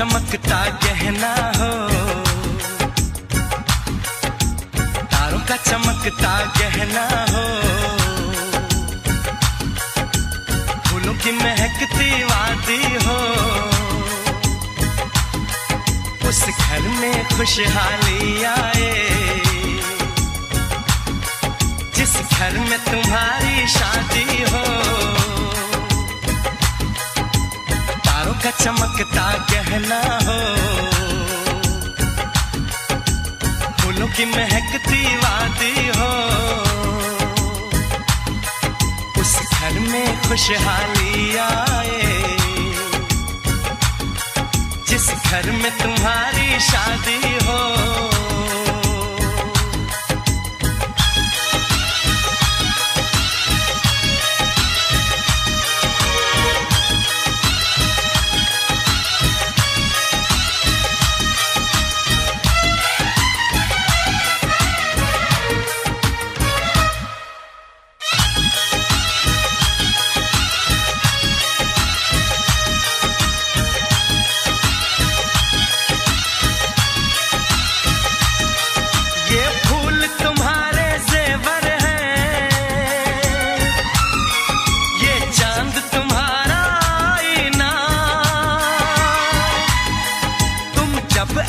चमकता गहना हो, तारों का चमकता गहना हो, फूलों की महकती वादी हो, उस घर में खुशहाली आए, जिस घर में तुम्हारी शादी हो। तारों का चमकता गहना हो, फूलों की महकती वादी हो, उस घर में खुशहाली आए, जिस घर में तुम्हारी शादी हो।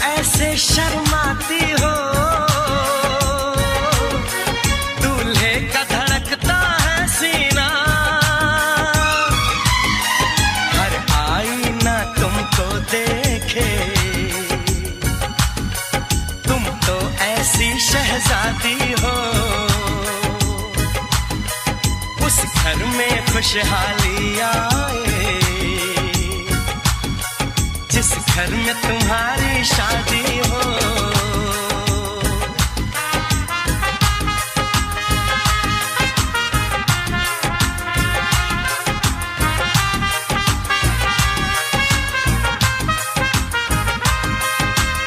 ऐसे शर्माती हो, दूल्हे का धड़कता है सीना, हर आईना तुमको देखे, तुम तो ऐसी शहजादी हो, उस घर में खुशहाली आए, जिस घर में तुम्हारी शादी हो।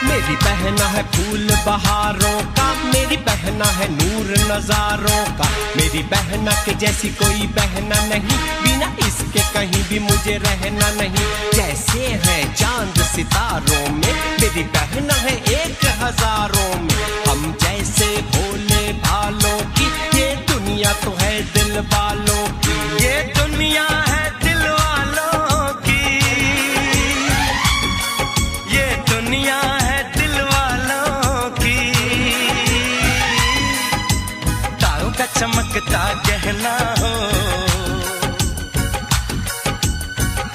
मेरी बहना है फूल बहारों का, मेरी बहना है नूर नजारों का, मेरी बहना के जैसी कोई बहना नहीं, बिना इसके कहीं भी मुझे रहना नहीं। जैसे है चांद सितारों में, मेरी बहना है 1000 में, हम जैसे भोले भालों की, ये दुनिया तो है दिल वालों की, ये दुनिया है दिल वालों की, ये दुनिया है दिल वालों की। तारों का चमकता गहना हो,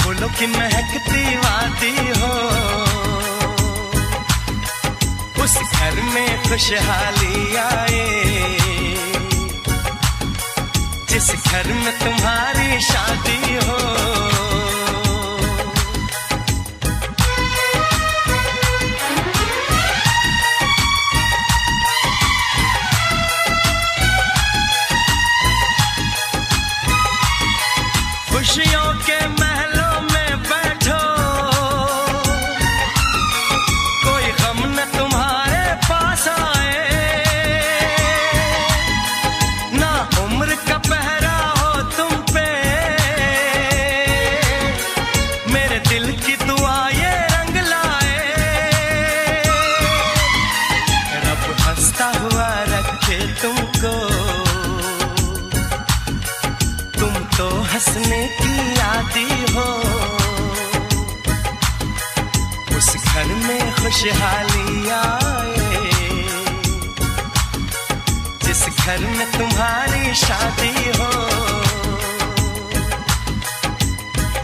फूलों की महकती वादी हो, उस घर में खुशहाली आए, जिस घर में तुम्हारी शादी हो। खुशियों के महलों में बैठो, कोई गम न तुम्हारे पास आए, ना उम्र का पहरा हो तुम पे, मेरे दिल की दुआ ये रंग लाए, रब हंसता हुआ रखे तुमको, तुम तो हंसने की आदी हो, उस घर में खुशहाली आए, जिस घर में तुम्हारी शादी हो।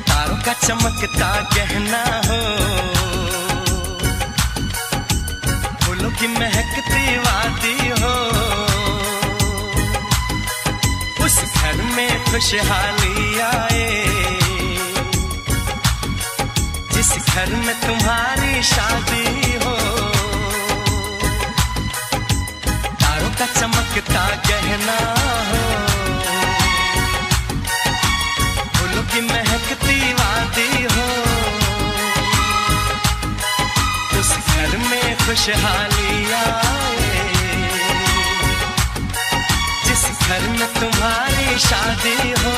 तारों का चमकता गहना हो, फूलों की महकती वादी हो, उस घर में खुशहाली आए, जिस घर में तुम्हारी शादी हो। तारों का चमकता गहना हो, फूलों की महकती वादी हो, उस घर में खुशहाली आए, जिस घर में तुम्हारी शादी हो।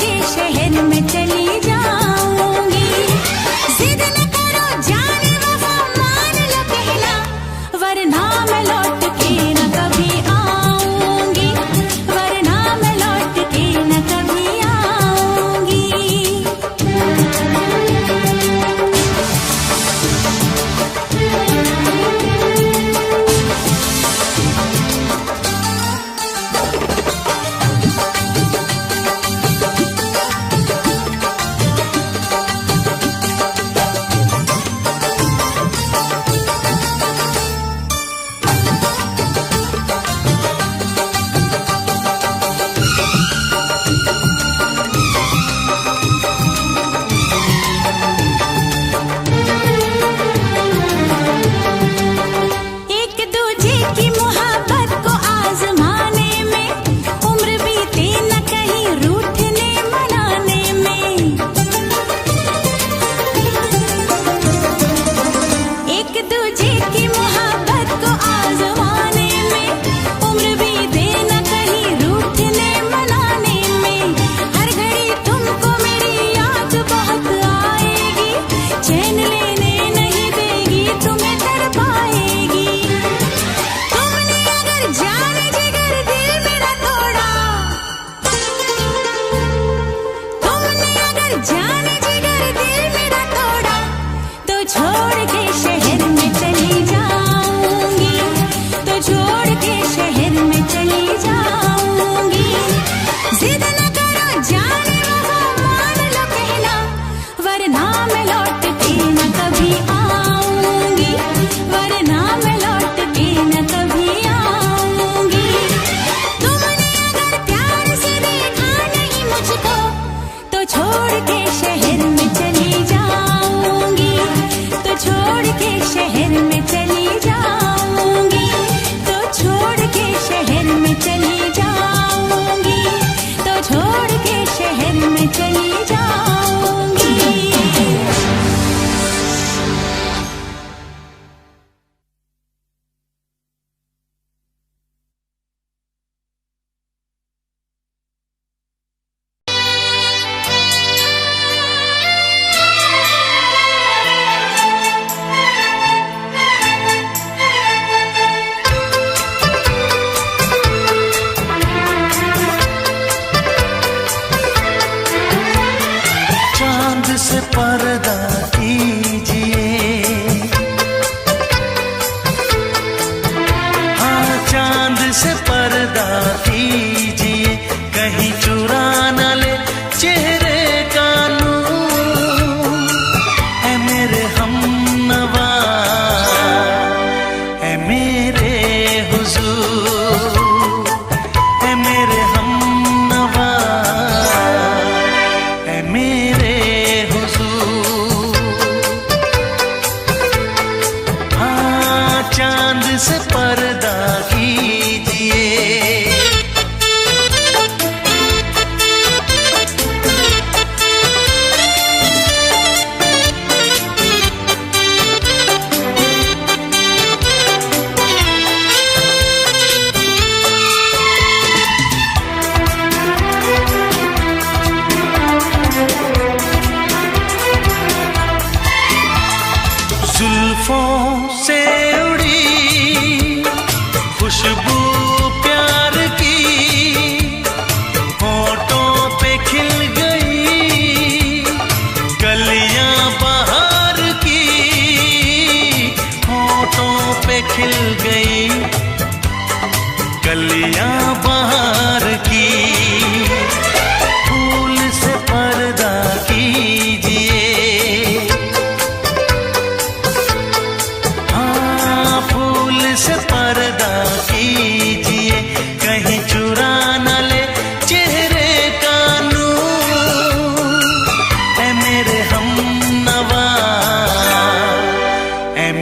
के शहर में चली जाऊंगी। जिद न करो जाने वफा मान लो कहना, वरना मैं लौट के न कभी आऊंगी, वरना मैं लौट के न कभी आऊंगी।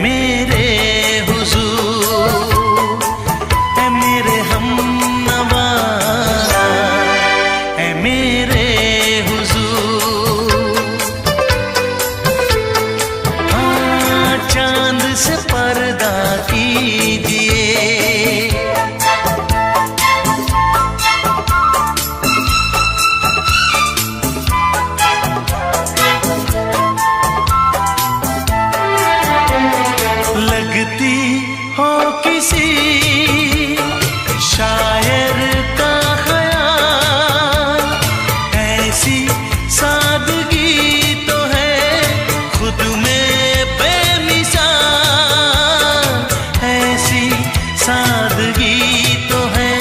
मेरे हुजूर हो किसी शायर का ख्याल। ऐसी सादगी तो है खुद में बेमिसाल, ऐसी सादगी तो है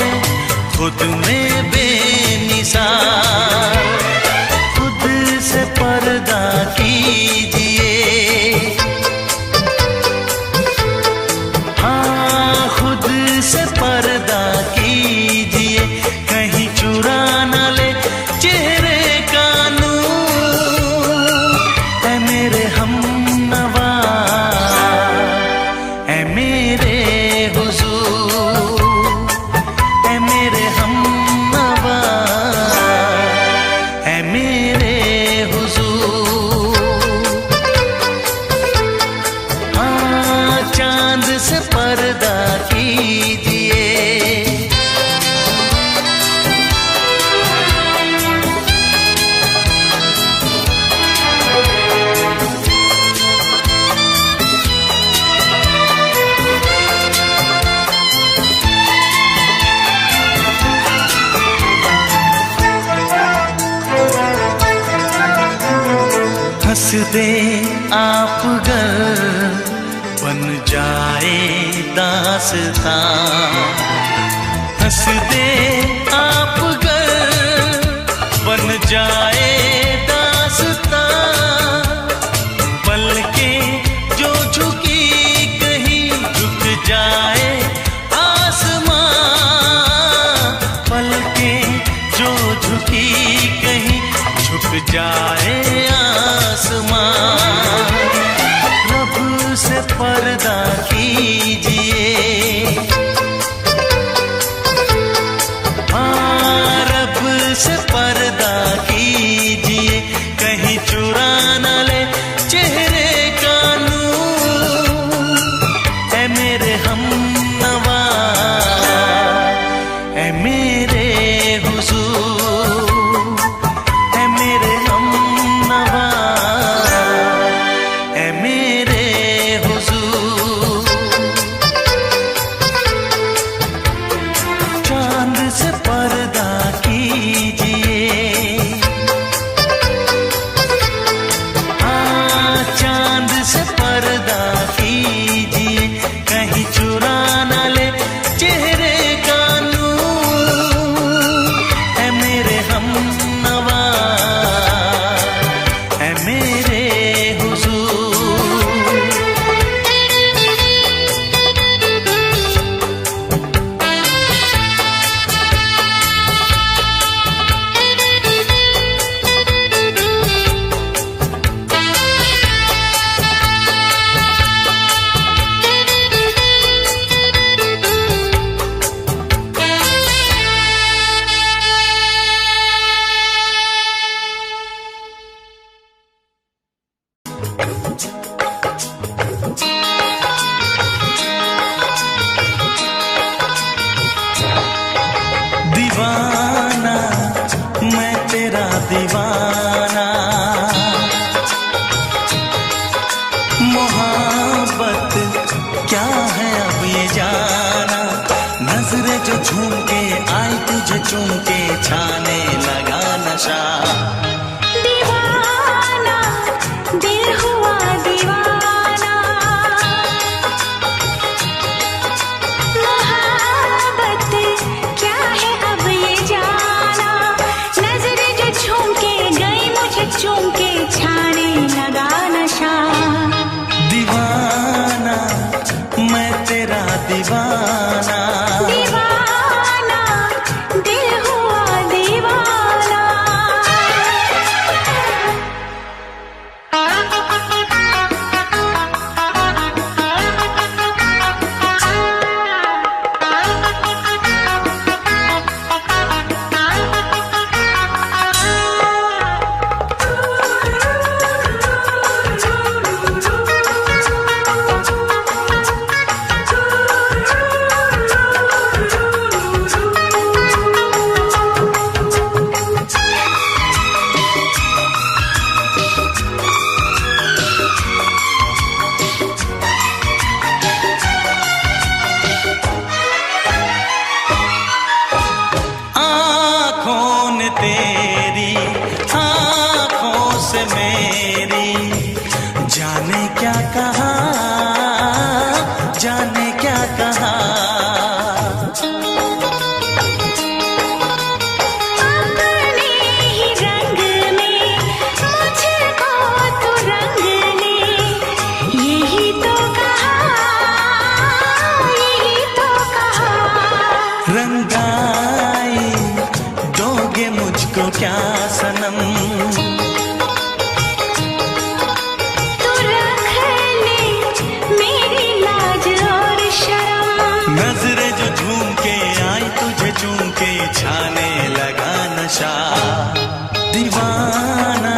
खुद में बेमिसाल। खुद से पर्दा कीजिए, हाँ खुद से पर्दा कीजिए, कहीं चुरा न ले चेहरे का नूर। ऐ मेरे हमनवा, ऐ मेरे हुजूर, ऐ मेरे हमनवा, ऐ मेरे हुजूर। हाँ चांद से पर्दा कीजिए, हंस दे आप गर बन जाए दास्तां। हंस दे आप गर बन जाए दास्तां। पलकें जो झुकी कहीं झुक जाए आसमां। पलकें जो झुकी कहीं झुक जाए आसमां। रब से पर्दा कीजिए, हाँ रब से पर्दा कीजिए, कहीं चुरा न ले चेहरे का नूर। ऐ मेरे हमनवा, ऐ मेरे हुजूर, ऐ मेरे हमनवा, ऐ मेरे हुजूर। चांद से पर्दा कीजिए, हाँ चांद से पर्दा कीजिए, कहीं चुरा न ले चेहरे का नूर। ऐ मेरे हमनवा, ऐ मेरे हुजूर। दीवाना मैं तेरा दीवाना, मोहब्बत क्या है अब ये जाना। नजरें जो झूम के आई तुझे चूम के छाने लगा नशा। दीवाना दिल हुआ दीवाना, मोहब्बत क्या है अब ये जाना। नजरें जो झूम के गई मुझे चूम के छाने लगा नशा। दीवाना मैं तेरा दीवाना, दीवाना दिल हुआ दीवाना, कहा, जाने क्या कहा। अपने ही रंग में मुझको तो रंग ने, यही तो कहा, यही तो कहा। रंगाई दोगे मुझको क्या सनम, तू रख ले मेरी लाज और शर्म। नजरें जो झूम के आई तुझे चूम के छाने लगा नशा। दीवाना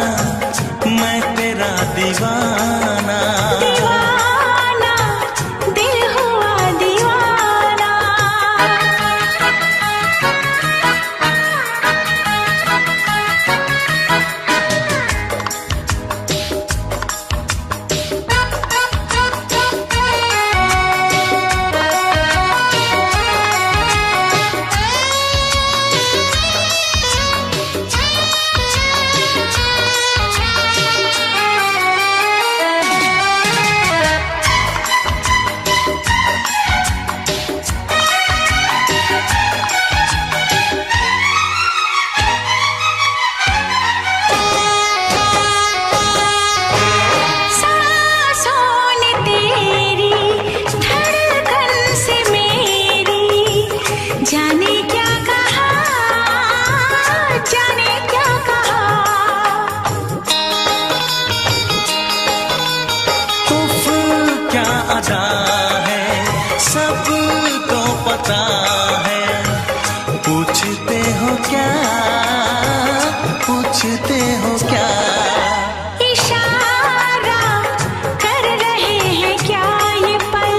मैं तेरा दीवाना, दीवाना दिल हुआ दीवाना। सांसों ने तेरी धड़कन से मेरी जाने क्या कहा, जाने क्या कहा। उफ क्या अदा है सबको पता है। पूछते हो क्या, पूछते हो क्या। इशारा कर रहे हैं क्या ये पल,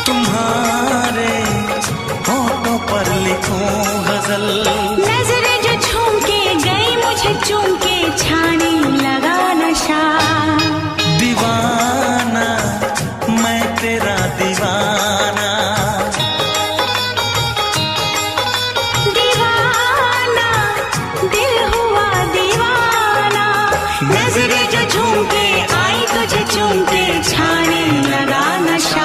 तुम्हारे होठों पर लिखूं गजल। नजरें जो झूम के गई मुझे चूम के छाने लगा नशा। दीवाना मैं तेरा दीवाना, दीवाना दिल हुआ दीवाना। नजरें जो झूम के आई तुझे चूम के छाने लगा नशा।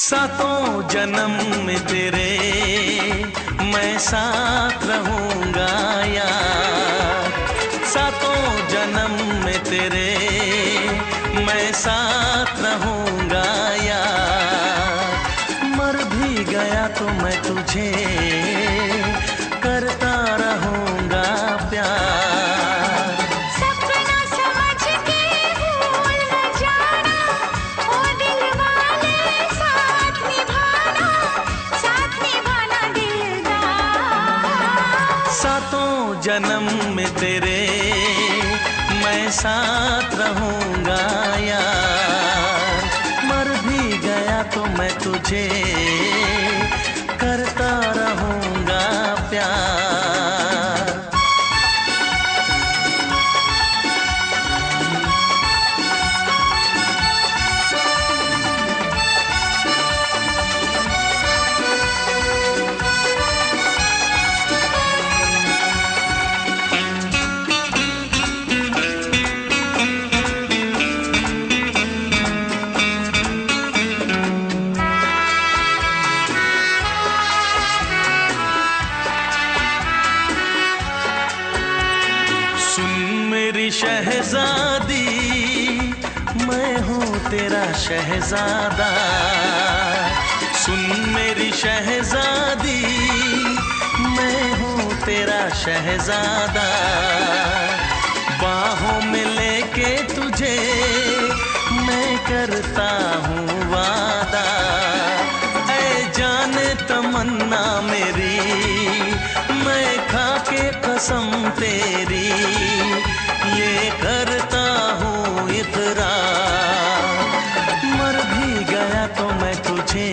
सातों जन्म में तेरे मैं साथ रहूंगा यार। सातों जन्म में तेरे मैं साथ रहूंगा यार। मर भी गया तो मैं तुझे करता रहूंगा प्यार। सपना समझ के भूल न जाना, ओ दिल वाले साथ निभाना दिलदार। सातों जन्म में तेरे मैं साथ रहूंगा यार। मर भी गया तो मैं तुझे करता रहूंगा प्यार। तेरा शहजादा, सुन मेरी शहजादी, मैं हूँ तेरा शहजादा। बाहों में लेके तुझे मैं करता हूँ वादा। ऐ जाने तमन्ना मेरी, मैं खा के कसम तेरी ये करता हूँ इकरार। मर भी गया तो मैं तुझे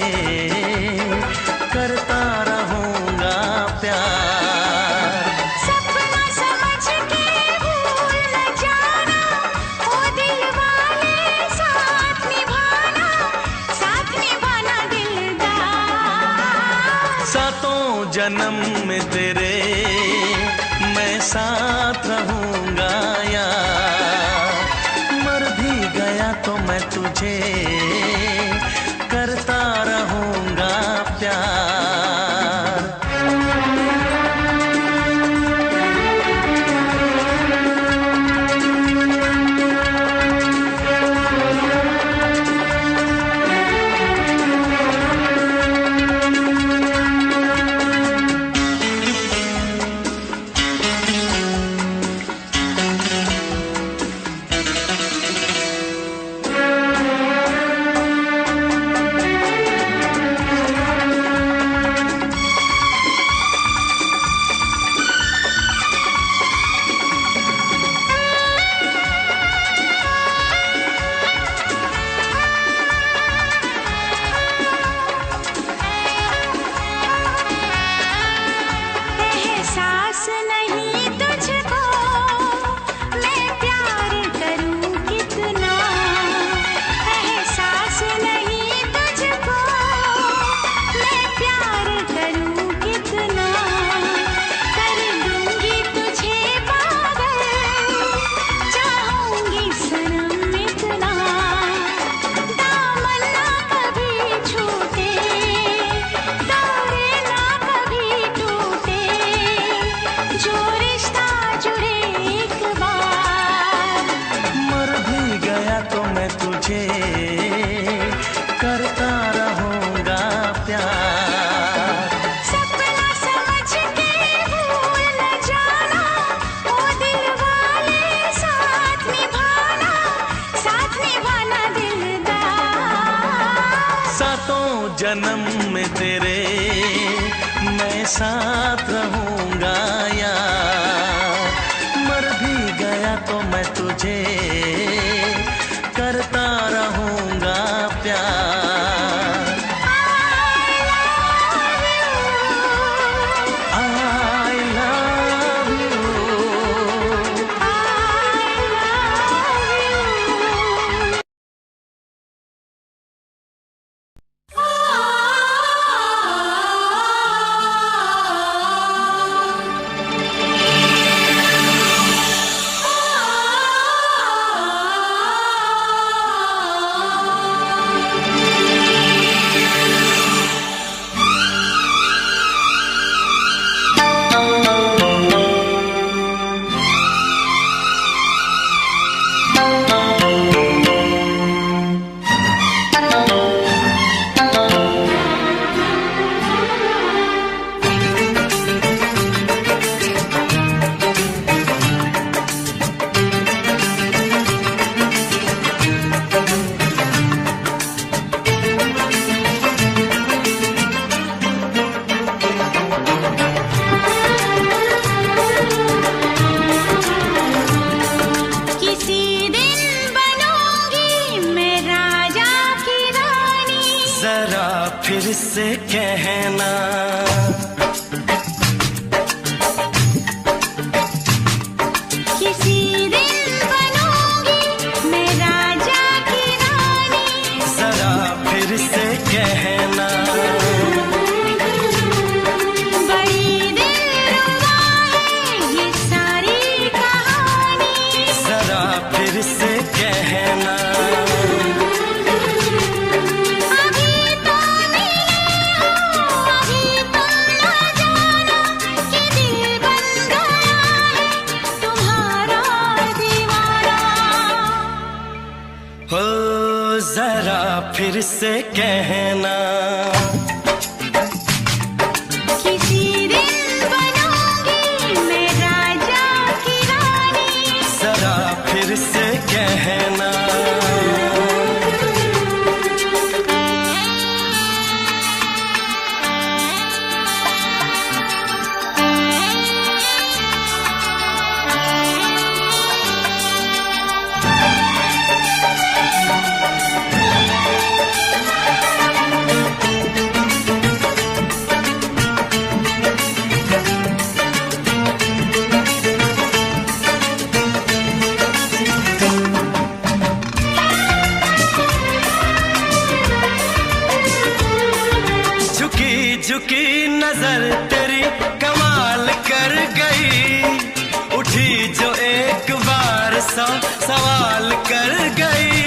करता रहूँगा प्यार। सपना समझ के भूल न जाना, ओ दिल वाले साथ निभाना दिलदार। सातों जन्म में तेरे मैं साथ रहूँगा यार। मर भी गया तो मैं तुझे करता रहूँगा प्यार। एहसास नहीं तुझको मैं प्यार करूं कितना, एहसास नहीं तुझको मैं प्यार करूं कितना। कर दूंगी तुझे पागल, चाहूंगी सनम इतना। दामन ना कभी छूटे, तारे ना कभी टूटे, जो रिश्ता जुड़े एक बार। मर भी गया तो मैं तुझे करता रहूँगा प्यार। सपना समझ के भूल न जाना, ओ दिल वाले साथ निभाना दिलदार। सातों जन्म में तेरे मैं साथ रहूँगा यार। मर भी गया तो मैं तुझे करता रहूँगा प्यार। I love you। फिर से कहना किसी दिन बनूंगी मैं राजा की रानी, जरा फिर से कहना बड़ी दिलरुबा है ये सारी कहानी, जरा फिर से कहना कहना। किसी दिन बनूंगी मैं राजा की रानी, जरा फिर से कहना। झुकी नजर तेरी कमाल कर गई, उठी जो एक बार सौ सवाल कर गई।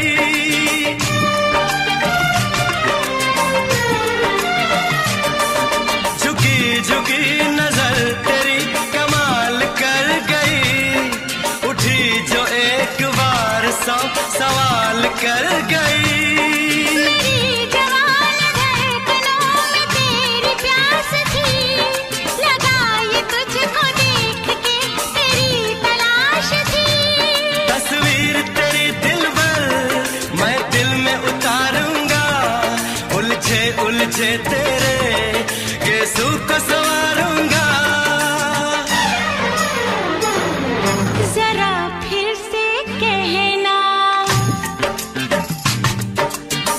झुकी झुकी नजर तेरी कमाल कर गई, उठी जो एक बार सौ सवाल कर गई। उलझे तेरे गेसू को संवारूंगा। जरा फिर से कहना,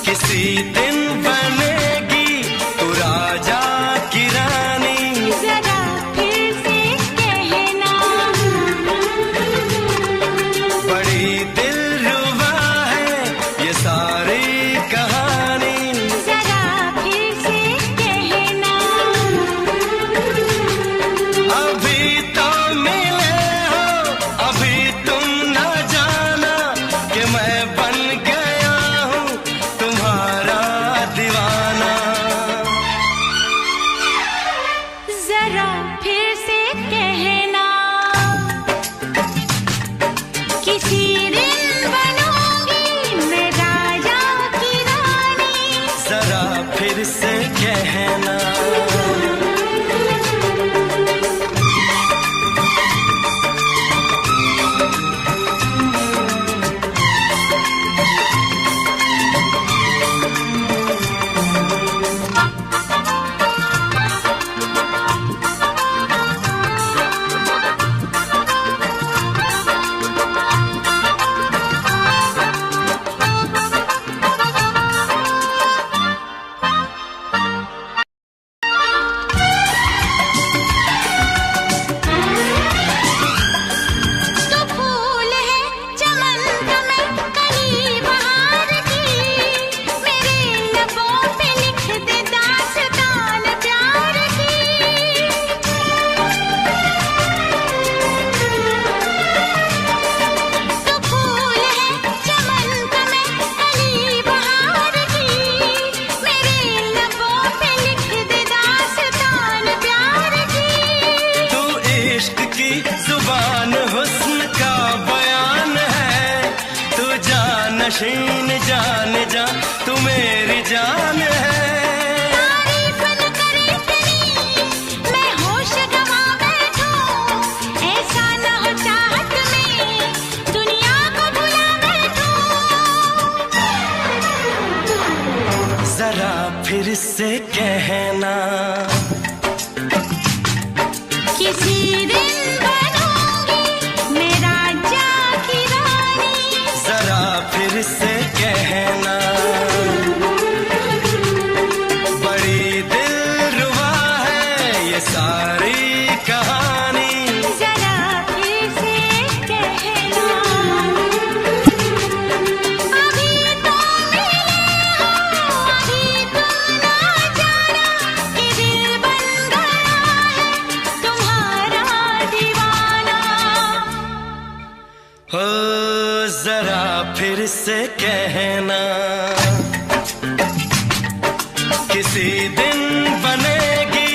किसी दिन बनेगी तू राजा की रानी। जरा फिर से कहना, बड़ी दिलरुबा है ये सारी कहानी। अभी तो मिले हो, अभी तुम न जाना कि मैं बन गया हूँ तुम्हारा दीवाना। जरा फिर से कहना, किसी दिन बनूंगी मैं राजा की रानी। जरा फिर से कहना। नशीन जान जा तू मेरी जान है। तारीफ न करे तेरी मैं होश गवा बैठूं, ऐसा न हो चाहत में दुनिया को भुला बैठूं। जरा फिर से कहना, किसी दिन बनूंगी मैं राजा की रानी। जरा फिर से कहना, बड़ी दिलरुबा है ये सारी कहानी। जरा फिर से कहना, अभी तो मिले हो, अभी तुम ना जाना कि दिल बन गया है तुम्हारा दीवाना। हो जरा फिर से कहना, किसी दिन बनेगी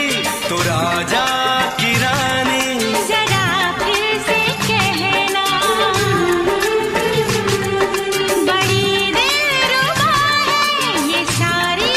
तू राजा की रानी। जरा फिर से कहना, बड़ी दिलरुबा है ये सारी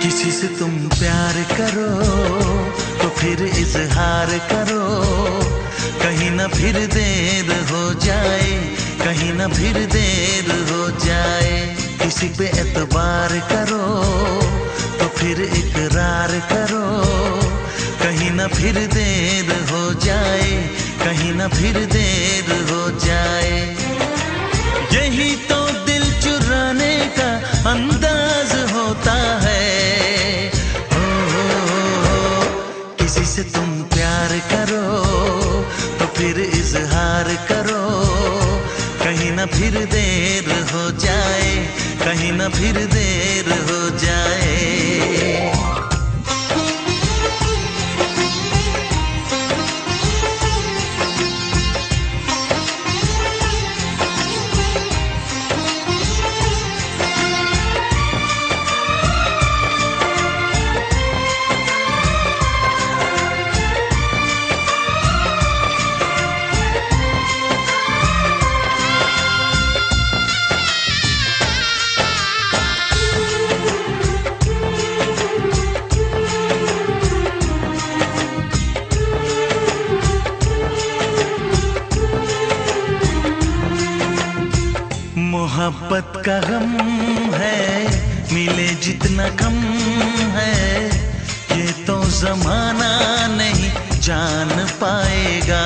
किसी से तुम प्यार करो तो फिर इजहार करो, कहीं ना फिर देर हो जाए, कहीं ना फिर देर हो जाए। किसी पे एतबार करो तो फिर इकरार करो, कहीं ना फिर देर हो जाए, कहीं ना फिर देर हो जाए। यही तो दिल चुराने का अंदाज होता है। किसी से तुम प्यार करो तो फिर इजहार करो, कहीं ना फिर देर हो जाए, कहीं ना फिर देर हो जाए। मोहब्बत का गम है, मिले जितना कम है, ये तो जमाना नहीं जान पाएगा।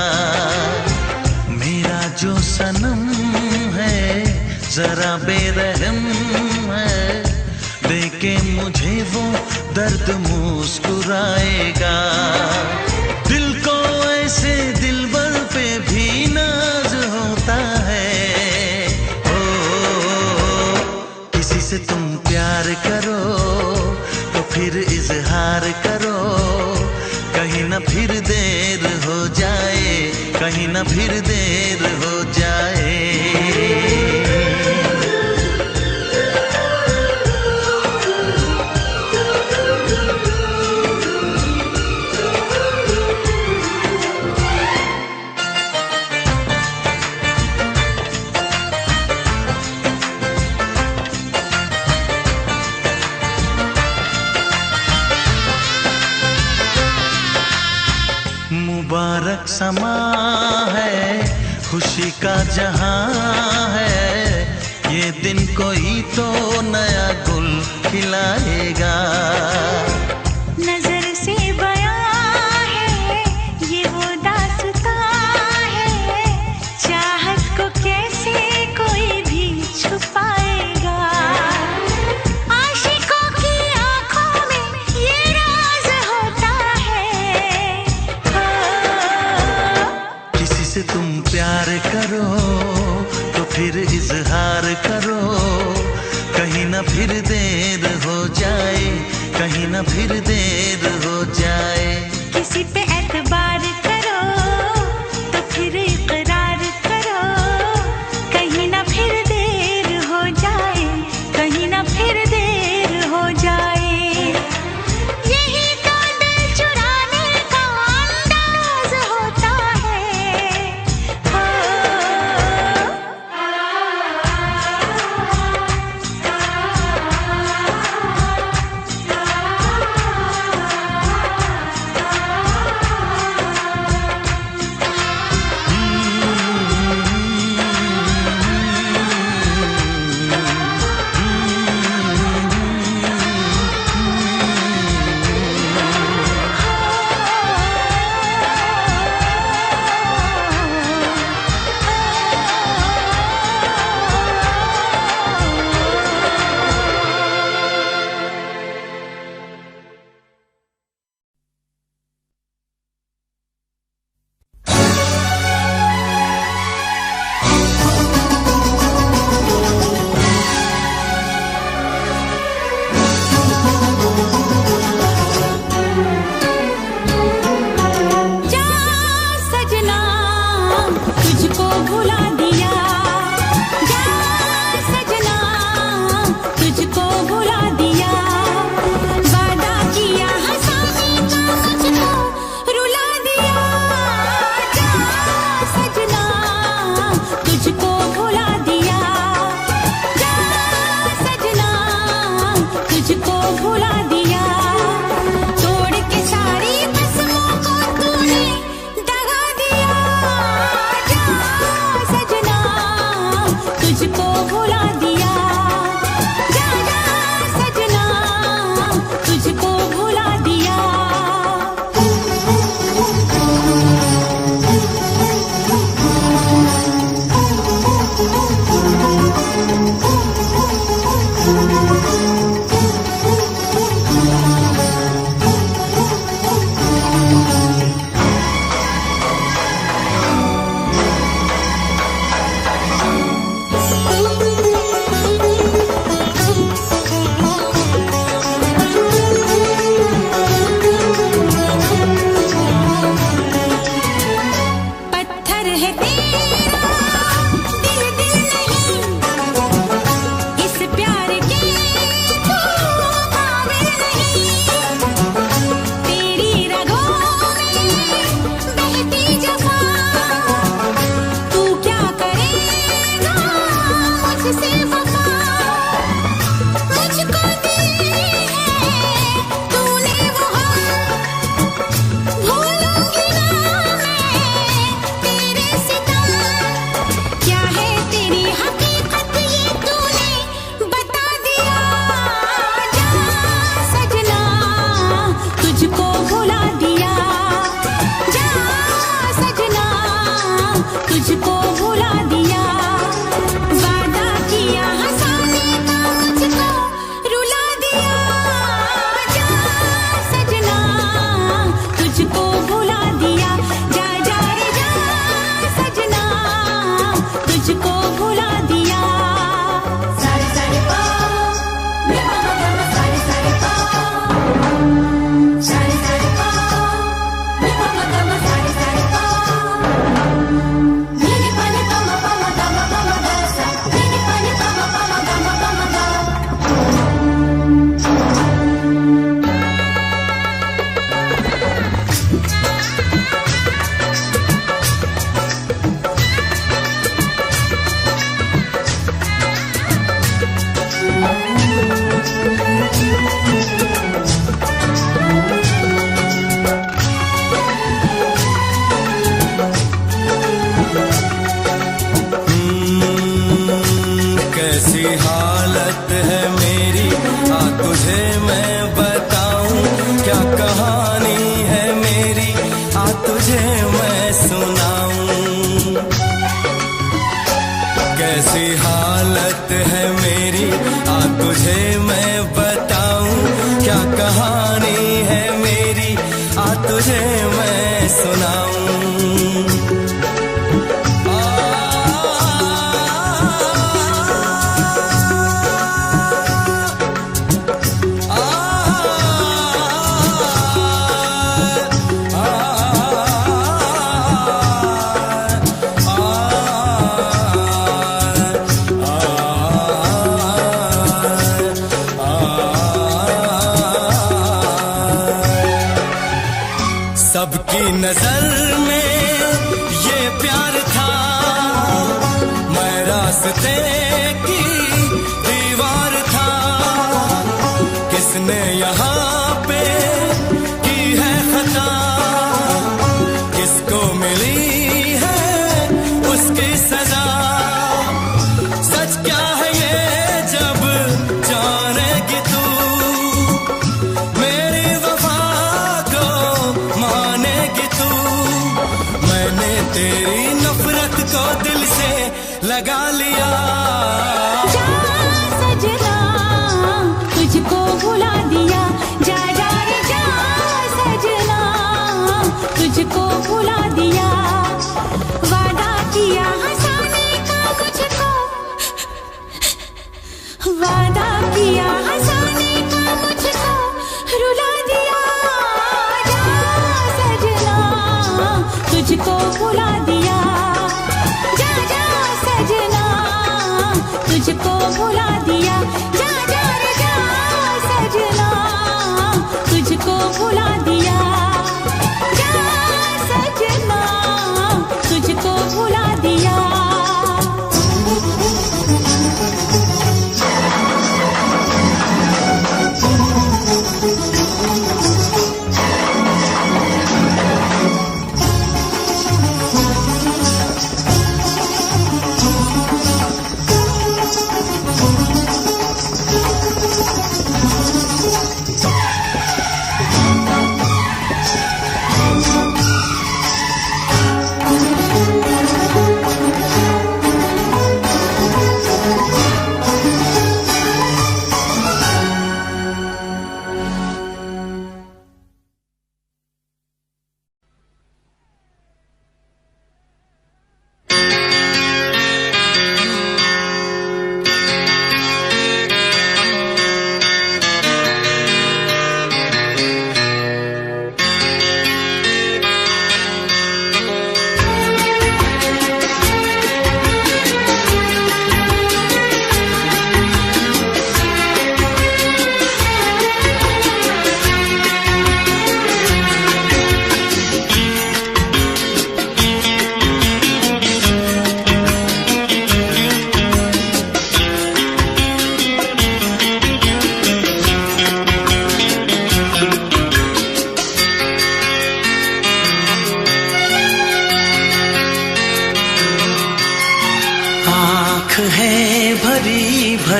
मेरा जो सनम है जरा बेरहम है, देखे मुझे वो दर्द मुस्कुराएगा। दिल को ऐसे दिलबर पे भी नाज होता है। किसी से तुम प्यार करो तो फिर इजहार करो, कहीं ना फिर देर हो जाए, कहीं ना फिर देर हो जाए। मुबारक समा है, खुशी का जहां है, ये दिन कोई तो नया गुल खिलाएगा। नजर से बयां है ये वो दास्तां है, चाहत को कैसे कोई भी छुपाएगा। आशिकों की आंखों में ये राज होता है। किसी से तुम प्यार करो तो फिर इजहार करो, कहीं ना फिर देर हो जाए, कहीं ना फिर देर हो जाए। किसी पे एतबार करो तो फिर इकरार करो, कहीं ना फिर देर हो जाए, कहीं ना फिर देर हो जाए। यही तो दिल चुराने का अंदाज होता है।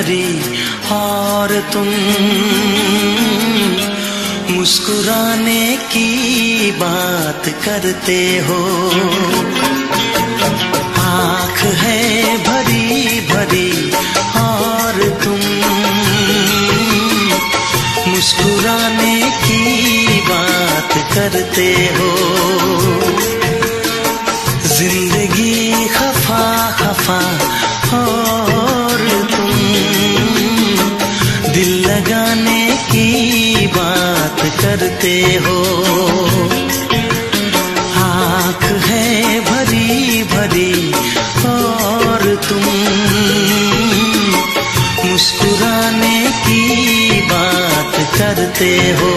भरी और तुम मुस्कुराने की बात करते हो। आँख है भरी भरी और तुम मुस्कुराने की बात करते हो। जिंदगी खफा खफा और तुम दिल लगाने की बात करते हो। आँख है भरी भरी और तुम मुस्कुराने की बात करते हो।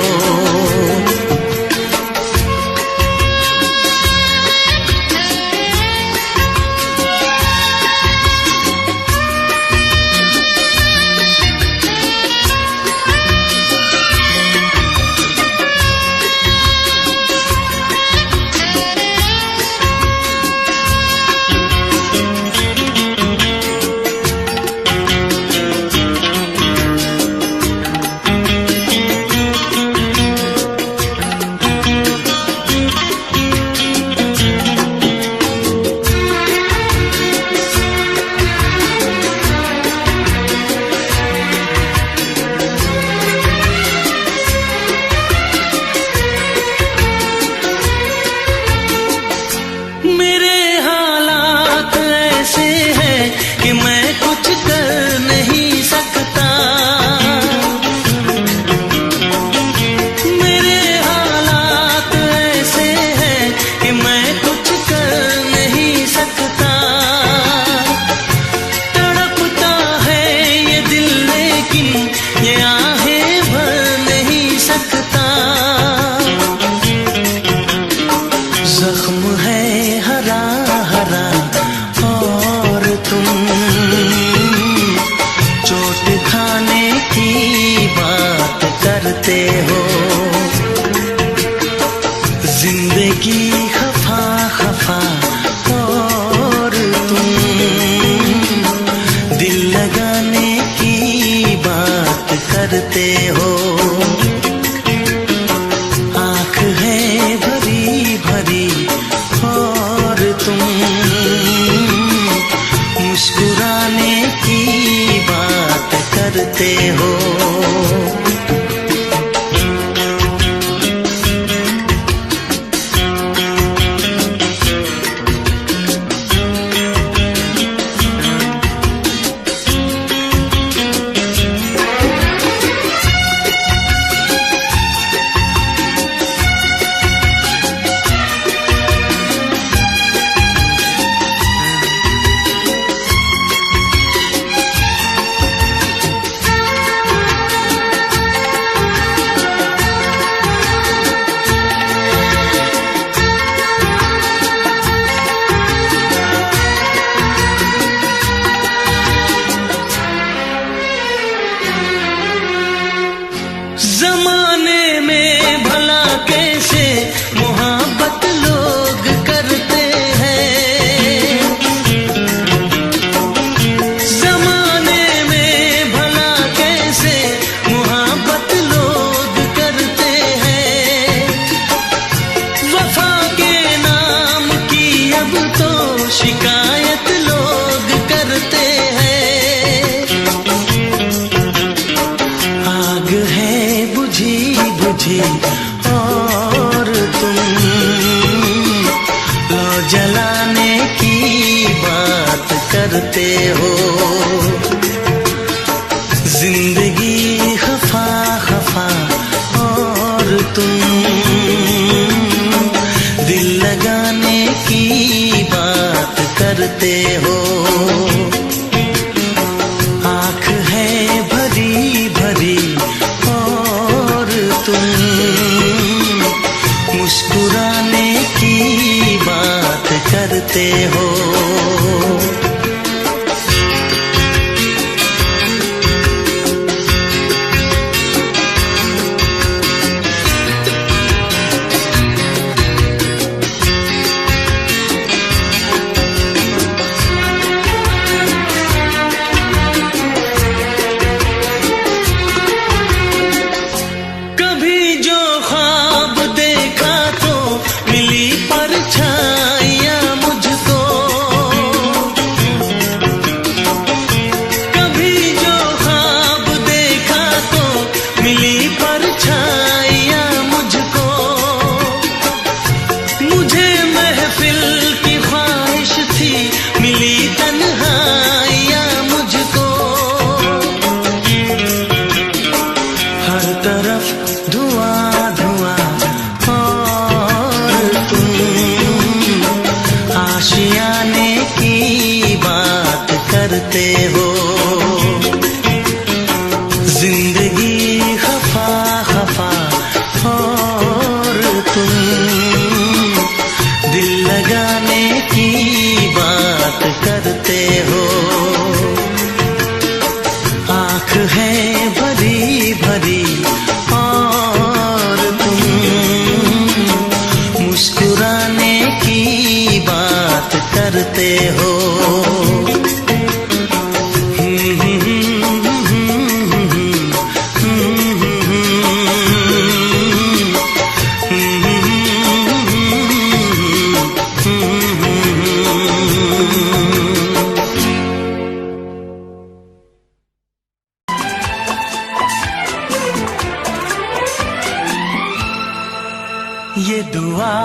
जख्म है हरा हरा और तुम चोट खाने की बात करते हो। जिंदगी खफा खफा और तुम दिल लगाने की बात करते हो। आँख है भरी भरी और तुम मुस्कुराने की बात करते हो। जमाने में भला कैसे मोहब्बत लोग करते हैं। जमाने में भला कैसे मोहब्बत लोग करते हैं। वफा के नाम की अब तो शिकायत लोग करते हैं। आग है बुझी बुझी और तुम लो जलाने की बात करते हो। जिंदगी खफा खफा और तुम दिल लगाने की बात करते हो। आँख है भरी भरी और तुम मुस्कुराने की बात करते हो। तरफ धुआं धुआं और तुम आशियाने की बात करते हो। जिंदगी खफा खफा और तुम दिल लगाने की बात करते हो। आँख है भरी भरी और तुम मुस्कुराने की बात करते हो। ये दुआ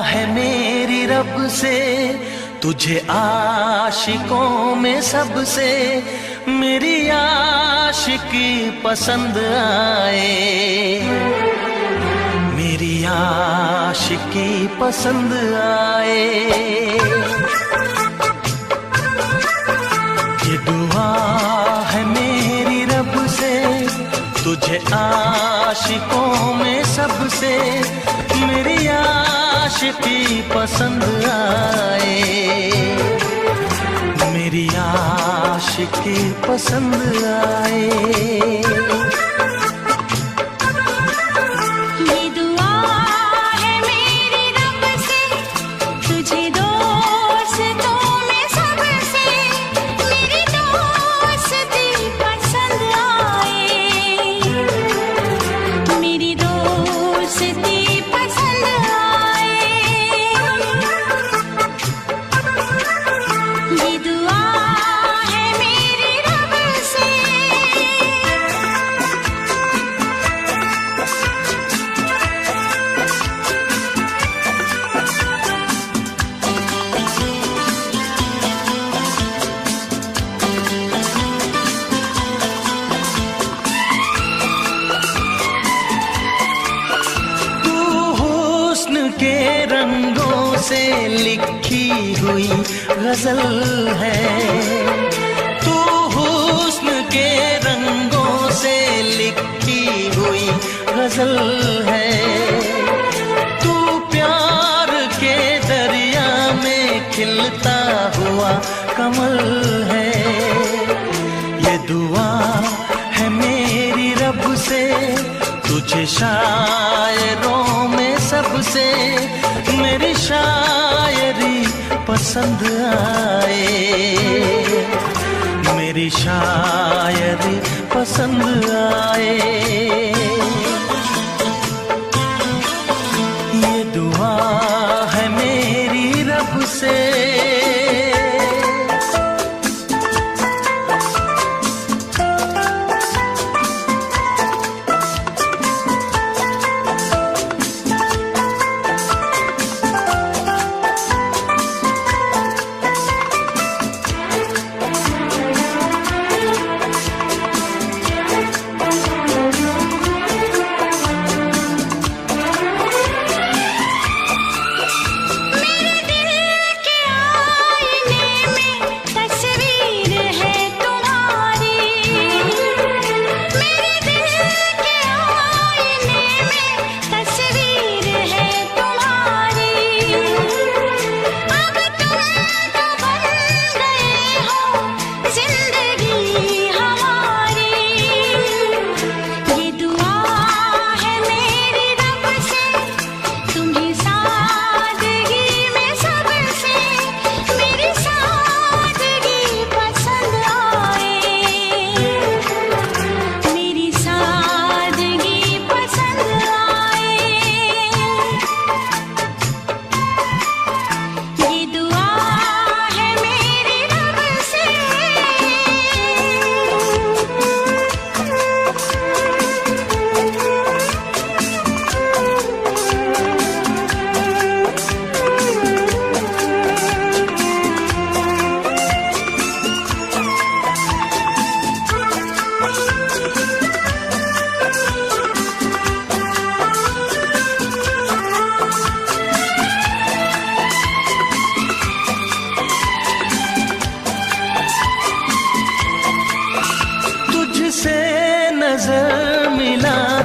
है मेरी रब से तुझे आशिकों में सबसे मेरी आशिकी पसंद आए। मेरी आशिकी पसंद आए। ये दुआ है मेरी रब से तुझे आशिकों में सबसे मेरी आशिकी पसंद आए। मेरी आशिकी पसंद आए। ये दुआ है मेरी रब से तुझे दोस्तों में सबसे मेरी दोस्ती पसंद आए। मेरी दोस्ती पसंद आए। ये दुआ है मेरी रब से। तू हुस्न के रंगों से लिखी हुई गजल है। तू हुस्न के रंगों से लिखी हुई गजल है। तू प्यार के दरिया में खिलता हुआ कमल है। ये दुआ है मेरी रब से तुझे शायरों में सबसे मेरी शायरी पसंद आए। मेरी शायरी पसंद आए। ये दुआ है मेरी रब से।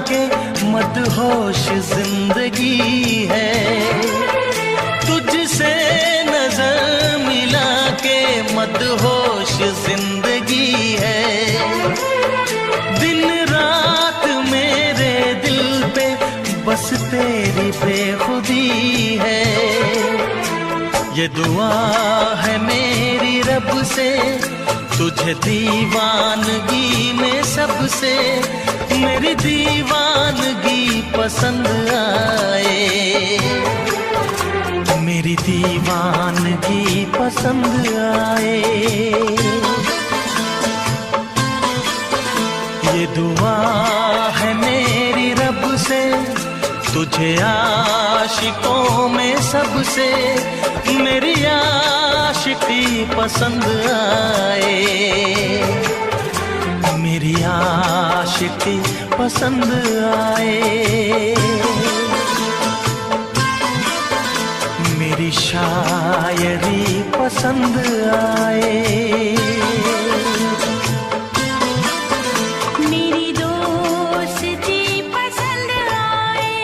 के मदहोश जिंदगी है। तुझसे नजर मिला के मदहोश जिंदगी है। दिन रात मेरे दिल पे बस तेरी बेखुदी है। ये दुआ है मेरी रब से, तुझे दीवानगी में सबसे मेरी दीवानगी पसंद आए। मेरी दीवानगी पसंद आए। ये दुआ है मेरी रब से, तुझे आशिकों में सबसे मेरी आशिकी पसंद आए। मेरी आशिकी पसंद आए। मेरी शायरी पसंद आए। मेरी दोस्ती पसंद आए।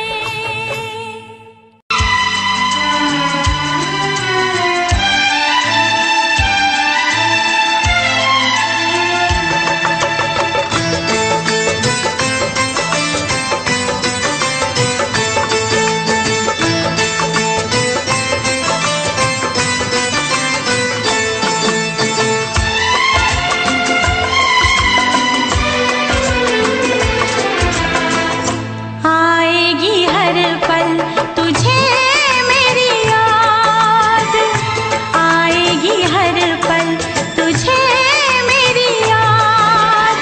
आएगी हर पल तुझे मेरी याद, आएगी हर पल तुझे मेरी याद।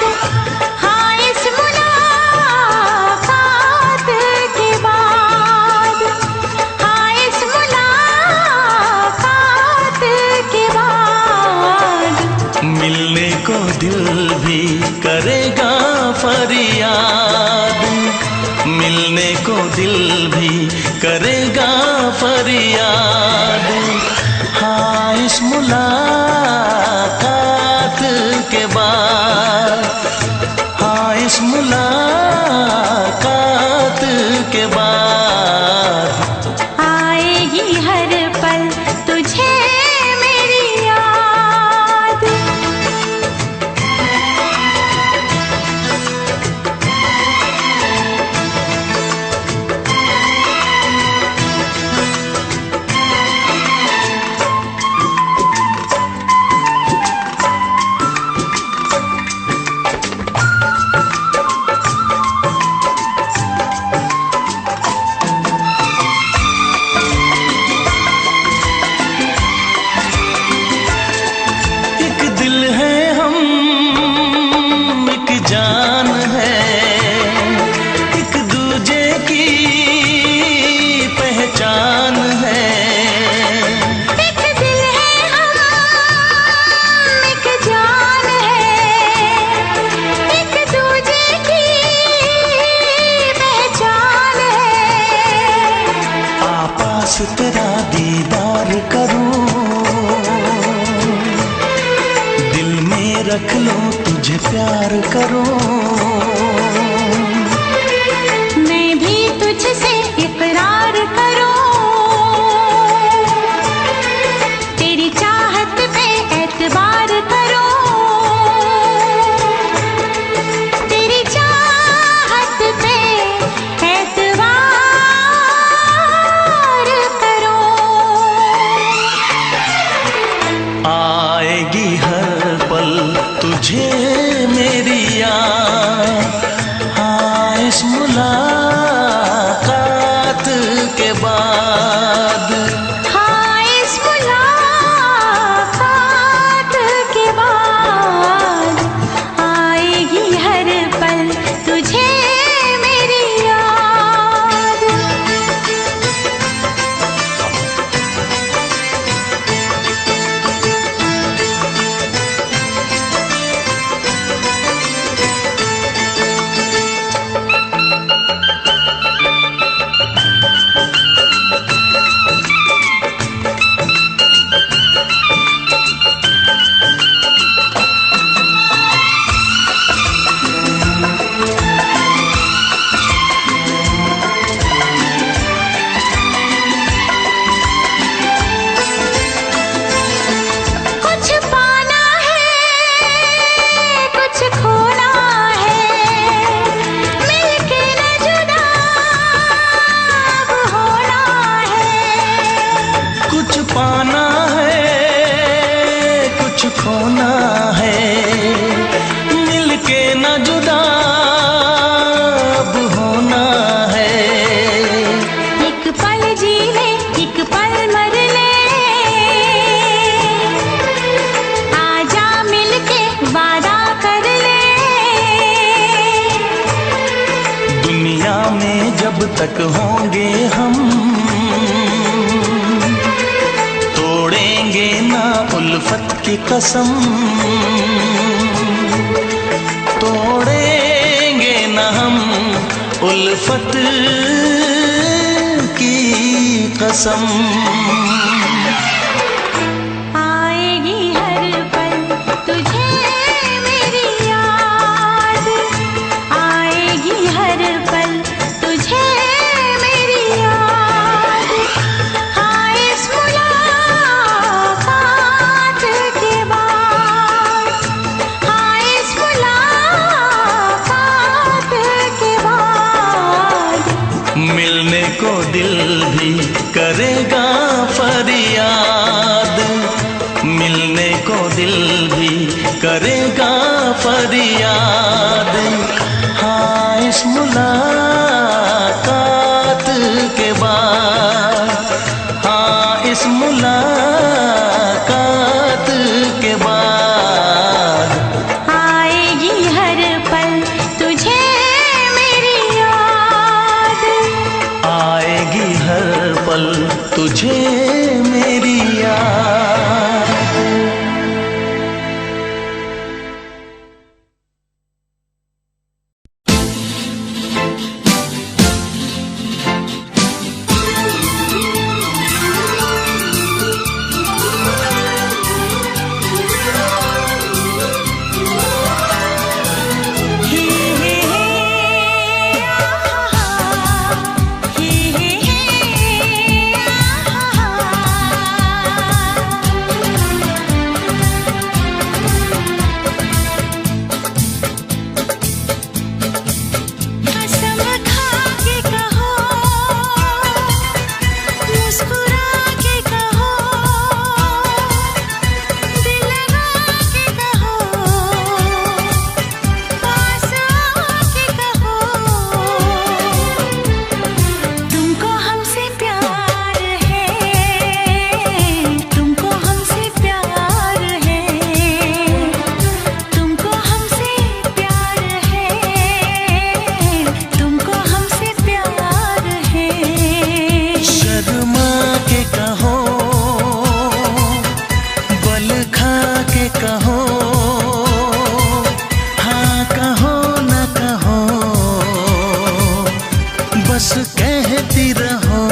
हाँ इस मुलाकात के बाद, हाँ इस मुलाकात के बाद मिलने को दिल भी करेगा फरियाद। मिलने को दिल भी करेगा फरियाद। हाँ इस मुलाकात के बाद, हाँ इस मुलाकात के बाद आएगी हर पल तुझे मेरी याद। एक दिल है हम, एक जान है, एक दूजे की पहचान है। एक दिल है हम, एक जान है, एक दूजे की पहचान है। आपास तेरा दीदार करूं, दिल में रख लो तुझे प्यार करूं। मैं भी तुझसे इकरार करूं, तेरी चाहत पे एतबार करूं। तेरी चाहत पे एतबार करूं। आएगी हर पल तुझे मेरी याद। तक होंगे हम, तोड़ेंगे ना उल्फत की कसम, तोड़ेंगे ना हम उल्फत की कसम। आएगी हर पल तुझे मेरी याद, आएगी हर पल तुझे मेरी याद। हाँ इस मुलाकात के बाद, हाँ इस मुलाकात के बाद मिलने को दिल भी करेगा फरियाद, मिलने को दिल भी करेगा फरियाद। हाँ इस मुलाकात के बाद, हाँ इस मुलाकात के बाद आएगी हर पल तुझे मेरी याद, आएगी हर पल तुझे मेरी याद। कसम खा के कहो, मुस्कुरा के कहो, दिल लगा के कहो, पास आके कहो, तुमको हमसे प्यार है, तुमको हमसे प्यार है, तुमको हमसे प्यार है, तुमको हमसे प्यार है। शर्मा के कहो, बल खा के कहो, हाँ कहो न कहो, बस कहती रहो,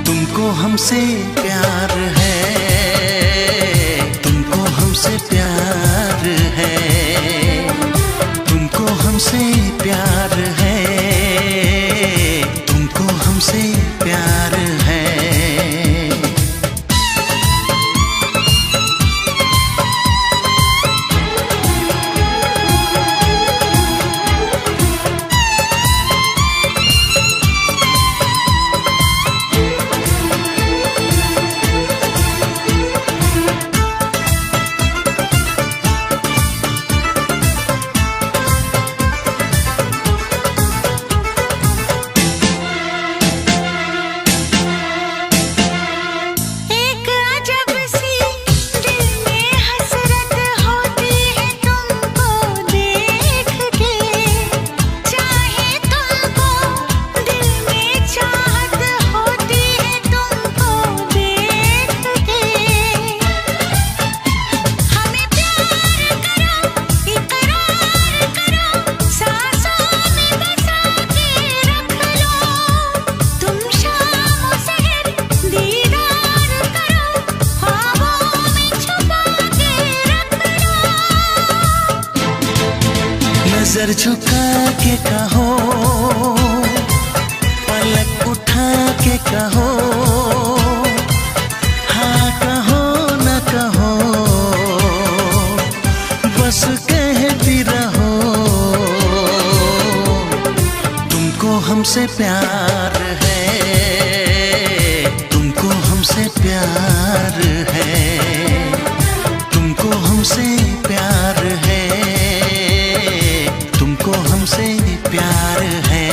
तुमको हमसे प्यार है, तुमको हमसे प्यार है, तुमको हमसे प्यार है, तुमको हमसे प्यार है। एक अजब सी दिल में हसरत होती है तुमको देख के, चाहे तुमको दिल में चाहत होती है तुमको देख के। हमें प्यार करो, इकरार करो, सांसों में बसा के रख लो, तुम शाम सहर दीदार करो, ख्वाबों में छुपा के रख लो। नजर झुका के कहो, पलक उठा के कहो, हाँ कहो न कहो, बस कहती रहो, तुमको हमसे प्यार है, तुमको हमसे प्यार है, तुमको हमसे प्यार है, तुमको हमसे प्यार है।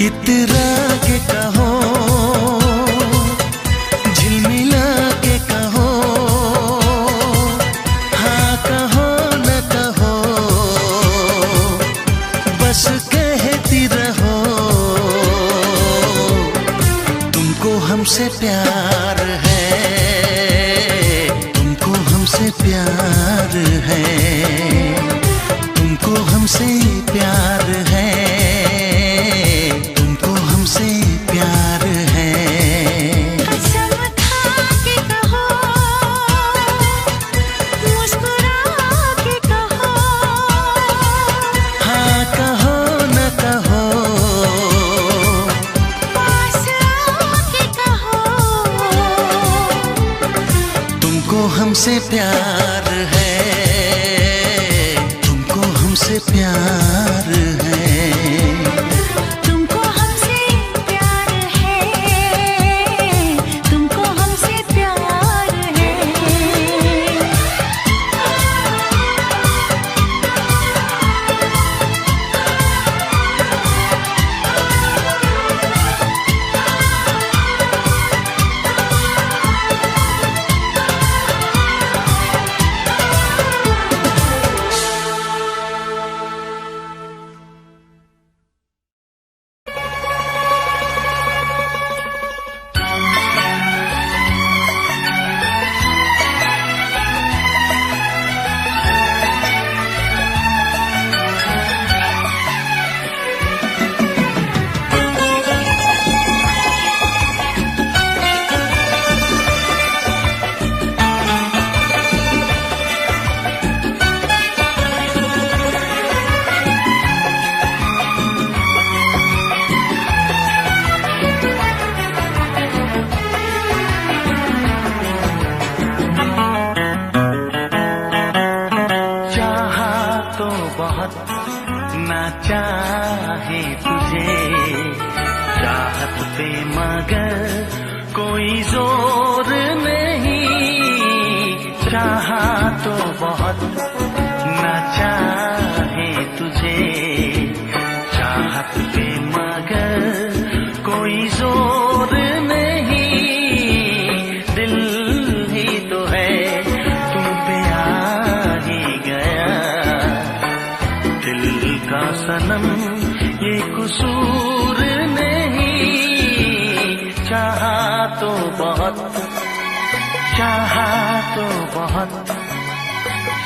इतरा के कहो, झिलमिला के कहो, हाँ कहो न कहो, बस कहती रहो। तुमको हमसे प्यार है, तुमको हमसे प्यार है, तुमको हमसे प्यार है, तुमको हमसे प्यार है। कसम खा के कहो, मुस्कुरा के कहो, हाँ कहो न कहो, पास आके कहो। तुमको हमसे प्यार है, तुमको हमसे प्यार है। तुमको हमसे प्यार है, तुमको हमसे प्यार है। ना चाहे तुझे चाहत पे मगर कोई जोर नहीं। चाहा तो बहुत ना चाहे तुझे चाहत पे मगर कोई जोर नहीं। दिल ही तो है तुम पे आ ही गया, दिल का सनम ये कसूर नहीं। चाहा तो बहुत, चाहा तो बहुत,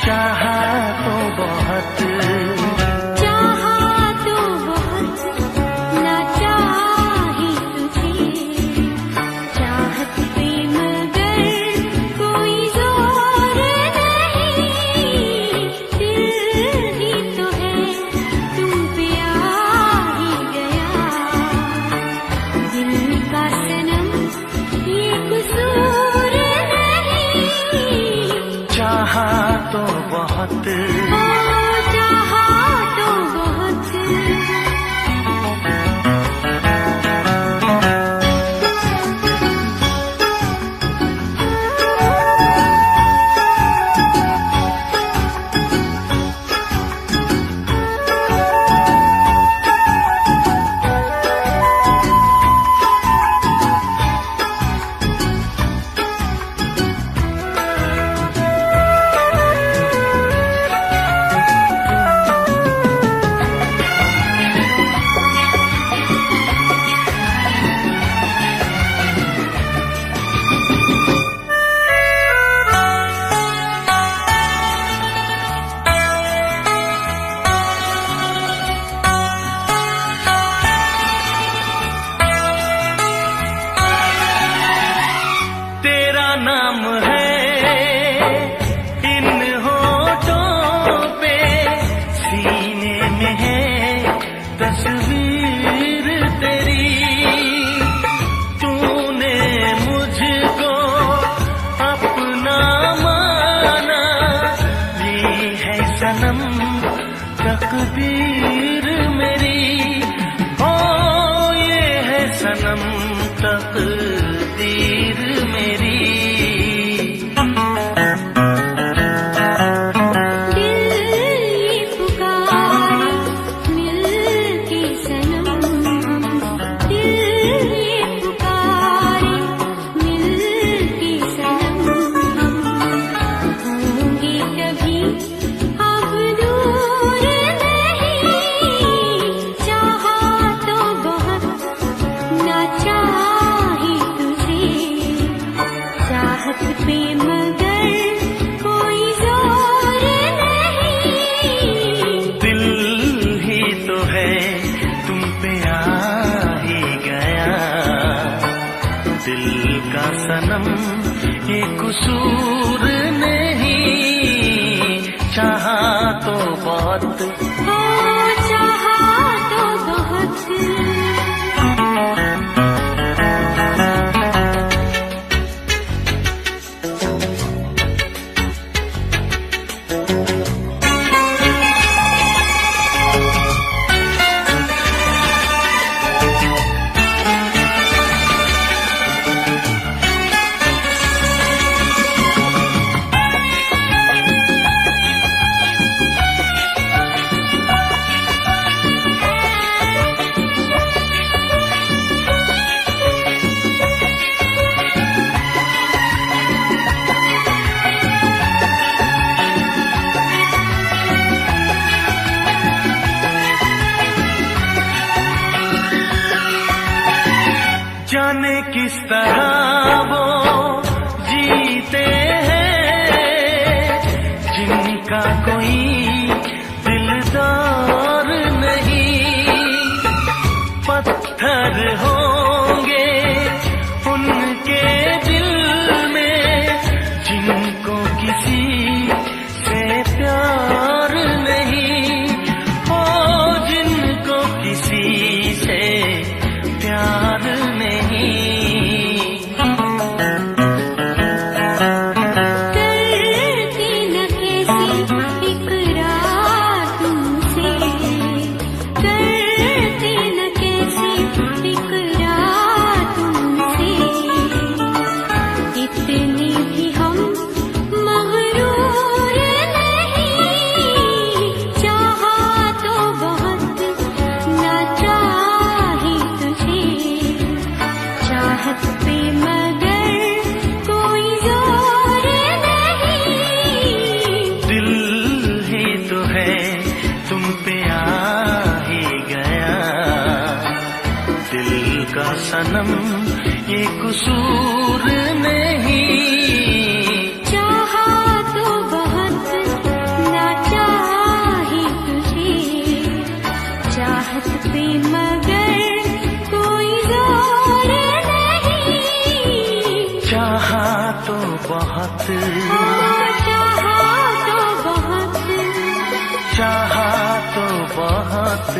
चाहा तो बहुत, चाहा तो बहुत ना चाहे तुझे चाहत पे मगर कोई जोर नहीं। दिल ही तो है तुम पे आ ही गया, दिल का सनम ये कसूर नहीं। चाहा तो बहुत, ओ चाहा तो बहुत। सनम तकदीर मेरी, ओ ये है सनम तकदीर मेरी। सनम ये कसूर नहीं, चाहा तो बहुत, चाहा तो बहुत। जाने किस तरह वो जीते हैं जिनका कोई दिलदार नहीं, पत्थर होंगे उनके दिल में जिनको किसी से प्यार नहीं, ओ जिनको किसी से प्यार नहीं। करती न कैसी इकरार तुमसे, करती न कैसी इकरार तुमसे, इतने भी हम मगरूर नहीं, चाहा तो बहुत ना चाही तुझे, चाहत पे मगर कोई जोर नहीं। दिल ही तो है तुम पे आ ही गया, दिल का सनम ये कसूर नहीं, चाहा तो बहुत ना चाही तुझे, चाहत पे मगर कोई जोर नहीं। चाहा तो बहुत, चाहा तो बहुत, चाहा तो बहुत।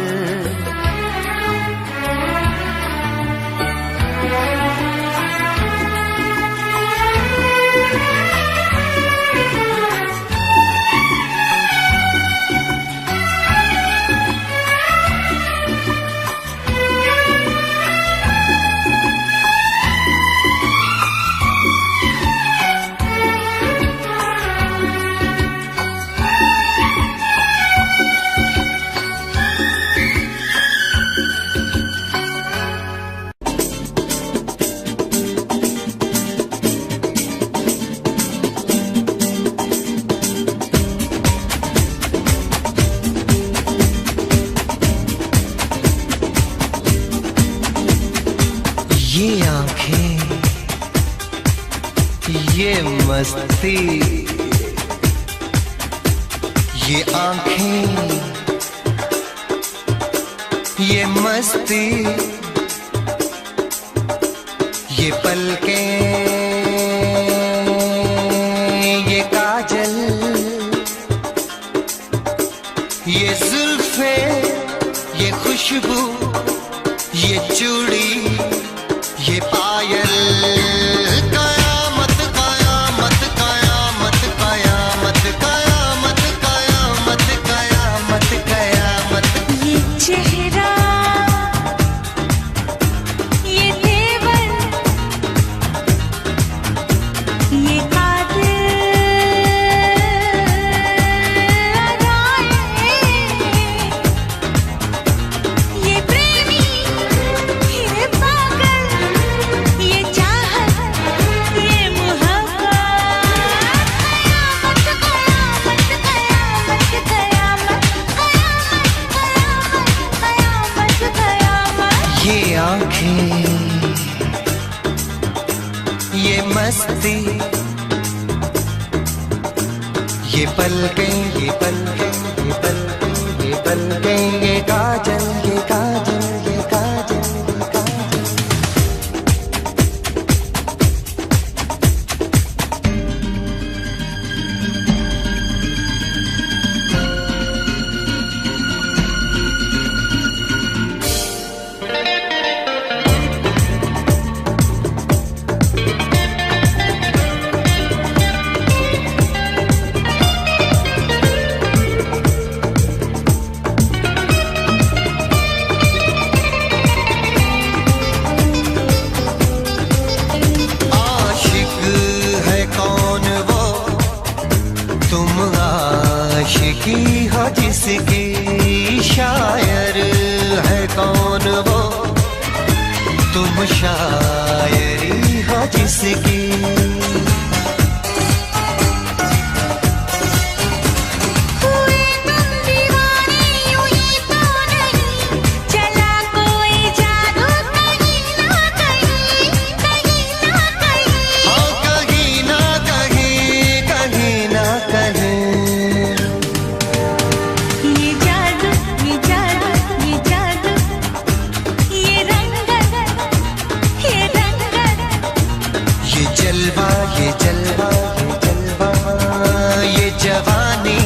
ये आंखें, ये मस्ती, ये आंखें, ये मस्ती, ये पलकें, ये काजल, ये जुल्फे, ये खुशबू, ये चूड़ी, ये पायल, कयामत कयामत कयामत कयामत कयामत कयामत ये पलके, ये पलके, ये पलके, ये काजल, ये काजल, ये काजल, ये काजल। आशिकी हो जिसकी, शायर है कौन वो, तुम शायरी हो जिसकी। ये जलवा, ये जलवा, ये जवानी।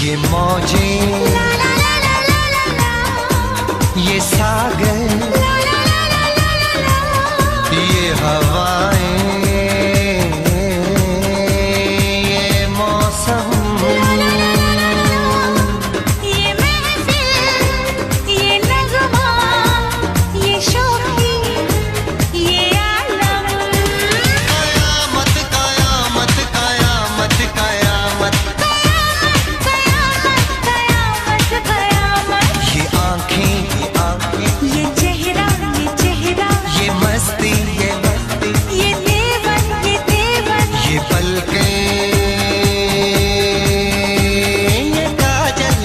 ये मौजें, ये सागर, ये हवाएं, ये मौसम, ये महफिल, ये नगमा, ये शोखी, ये आलम। कयामत, कयामत, कयामत, कयामत, ये आँखें, ये आँखें, ये चेहरा, ये चेहरा, ये मस्ती, ये मस्ती, ये देवन, ये देवन, ये पलकें, ये काजल,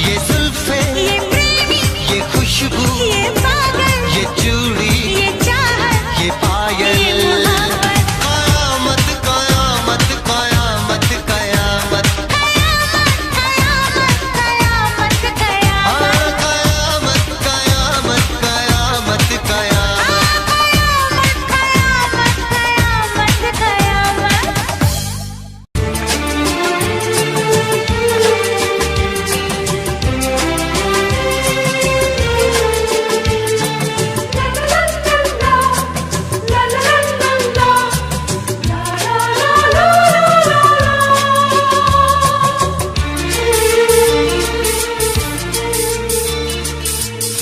ये जुल्फें, ये प्रेमी, ये खुशबू, ये पागल, ये चूड़ी, ये चाहत, ये पायल। ये मोहब्बत। कयामत, कयामत, कयामत, कयामत, कयामत, कयामत, कयामत, कयामत, कयामत, कयामत, कयामत। कयामत, कयामत।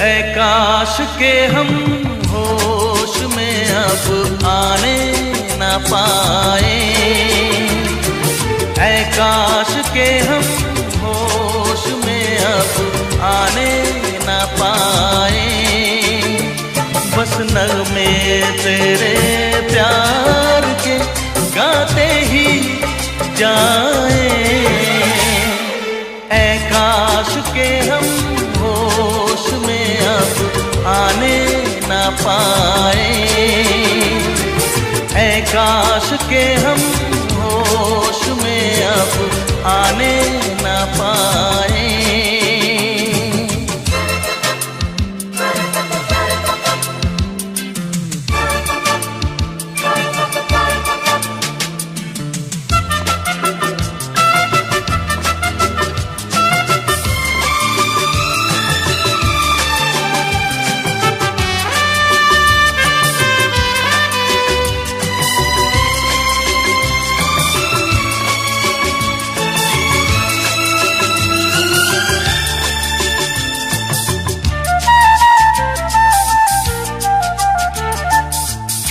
ऐ काश के हम होश में अब आने न पाए, ऐ काश के हम होश में अब आने न पाए। बस नगमे तेरे प्यार के गाते ही जाए, ऐ काश के हम होश में अब आने न पाए। ऐ काश के हम होश में अब आने न पाए।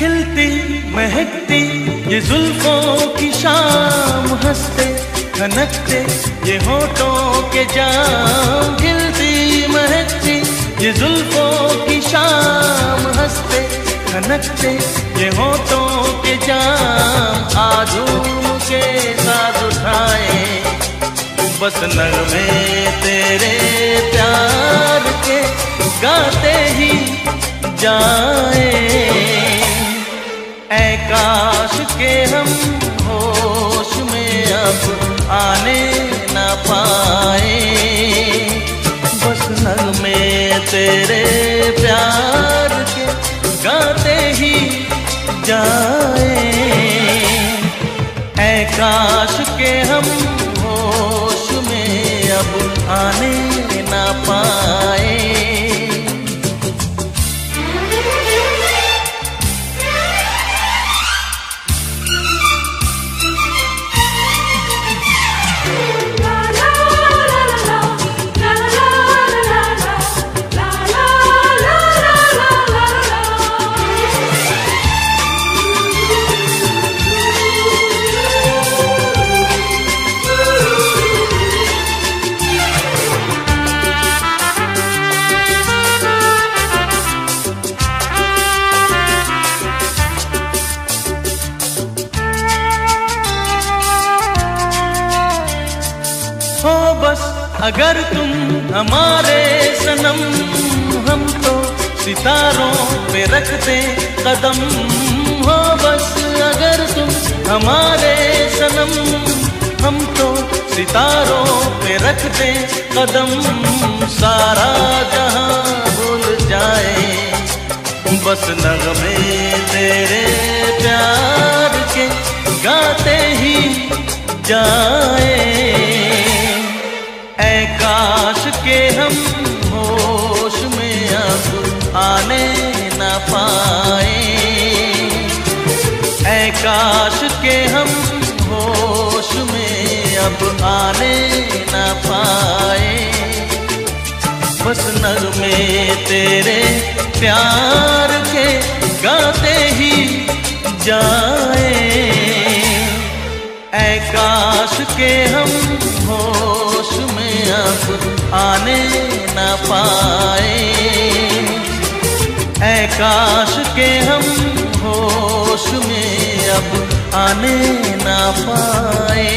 खिलती महकती ये जुल्फों की शाम, हंसते खनकते ये होठों के जाम। खिलती महकती ये जुल्फों की शाम, हंसते खनकते ये होठों के जाम। आजूम के साथ उठाए बस नगमे तेरे प्यार के, गाते ही जाए। ऐ काश के हम होश में अब आने न पाए। बस नगमे तेरे प्यार के, गाते ही जाए। ऐ काश के हम होश में अब आने न पाए। हो बस अगर तुम हमारे सनम, हम तो सितारों पे रखते कदम। हो बस अगर तुम हमारे सनम, हम तो सितारों पे रखते कदम। सारा जहां भूल जाए बस नगमे तेरे प्यार के, गाते ही जाए। ऐ काश के हम होश में अब आने न पाए। ऐ काश के हम होश में अब आने न पाए। बस नगमे तेरे प्यार के, गाते ही जाए। ऐ काश के हम होश में अब आने न पाए। ऐ काश के हम होश में अब आने न पाए।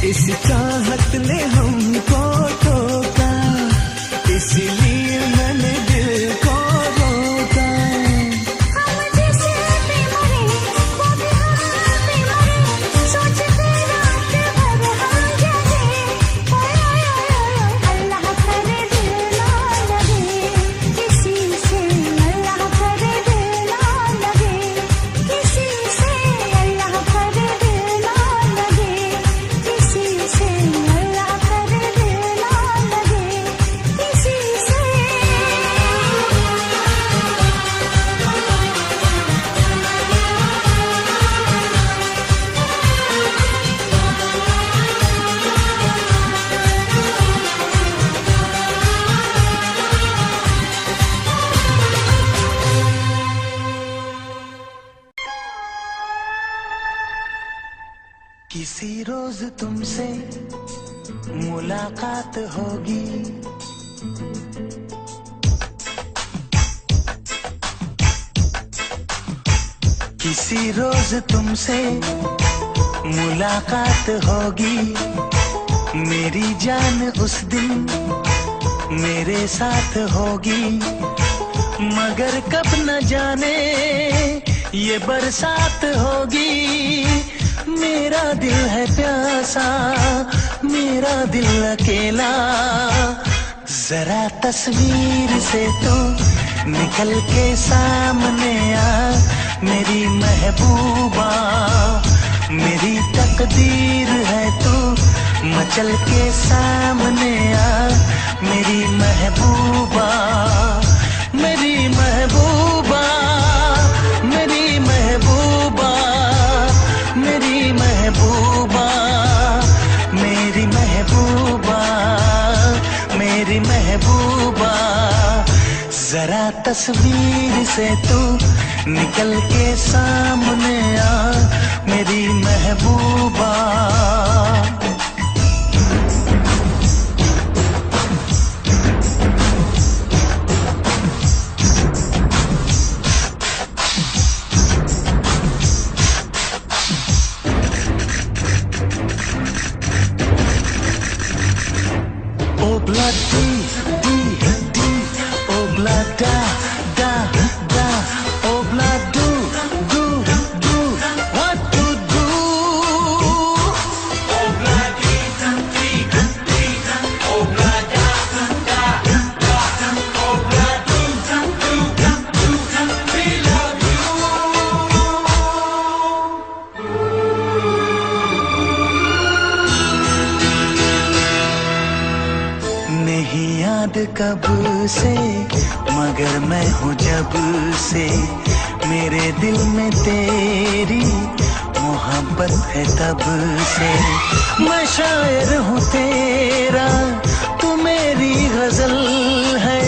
इस चाहत ने हमको टोका, इसलिए मैंने दिल को रोका। हम जिसे पे मरे वो भी हम पे मरे, सोचते रात भर हम जगे। ओए ओए ओए अल्लाह करे दिल ना लगे किसी से, अल्लाह करे दिल ना लगे किसी से, अल्लाह करे दिल ना लगे किसी से, अल्लाह करे दिल ना लगे किसी से। किसी रोज तुमसे मुलाकात होगी, किसी रोज तुमसे मुलाकात होगी। मेरी जान उस दिन मेरे साथ होगी, मगर कब न जाने ये बरसात होगी। मेरा दिल है प्यासा, मेरा दिल अकेला, जरा तस्वीर से तो निकल के सामने आ मेरी महबूबा। मेरी तकदीर है तू मचल के सामने आ मेरी महबूबा, मेरी महबूबा, मेरी महबूबा, मेरी महबूबा, मेरी महबूबा, मेरी महबूबा। जरा तस्वीर से तू निकल के सामने आ मेरी महबूबा। Obla di di di, obla da da da, obla do do do, what to do? Obla di di di, obla da da da, obla do do do, we love you. नहीं याद कब से मगर मैं हूँ जब से, मेरे दिल में तेरी मोहब्बत है तब से। मैं शायर हूँ तेरा, तू मेरी गजल है,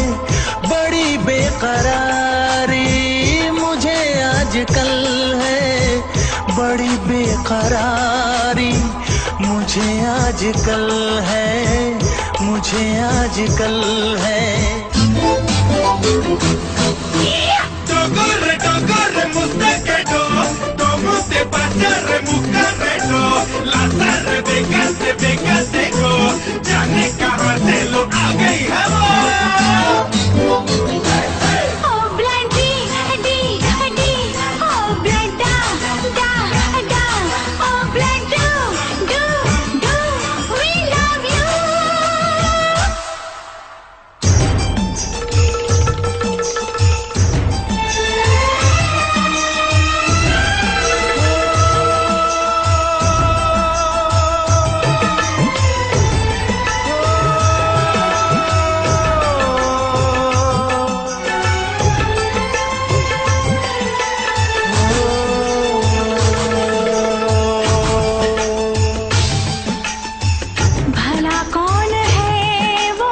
बड़ी बेकरारी मुझे आजकल है, बड़ी बेकरारी मुझे आजकल है, मुझे आजकल है। Dogorre, dogorre, mustaquedo, dogote, patarre, mucarredo, la tarre, vegate, go, jane carratelo, agay, hamo. Oh bloody di di, oh blood da da da, oh blood do do, we love you. भला कौन है वो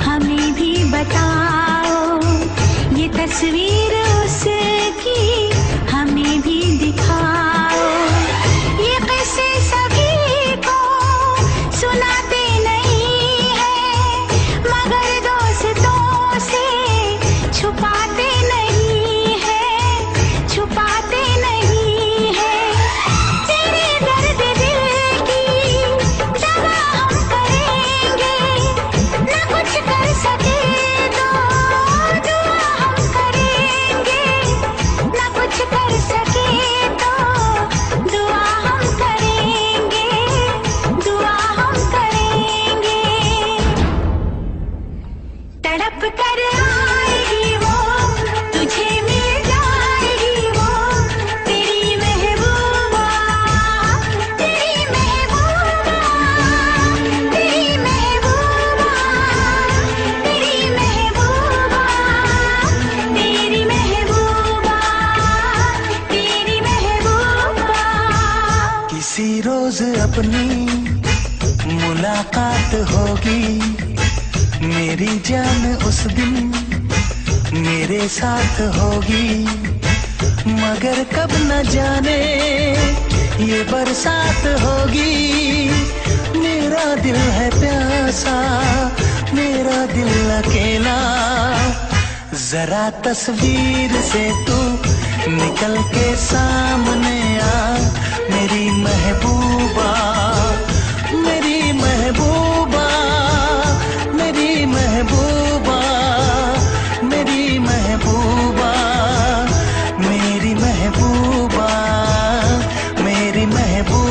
हमें भी बताओ, ये तस्वीर उसकी हमें भी दिखाओ। ये किस्से सभी को सुनाते नहीं है, मगर दोस्तों से छुपाते नहीं है, छुपाते नहीं है। तेरे दर्द दिल की अपनी मुलाकात होगी, मेरी जान उस दिन मेरे साथ होगी। मगर कब न जाने ये बरसात होगी। मेरा दिल है प्यासा, मेरा दिल अकेला। जरा तस्वीर से तू निकल के सामने आ, मेरी महबूबा, मेरी महबूबा, मेरी महबूबा, मेरी महबूबा, मेरी महबूबा, मेरी महबूबा।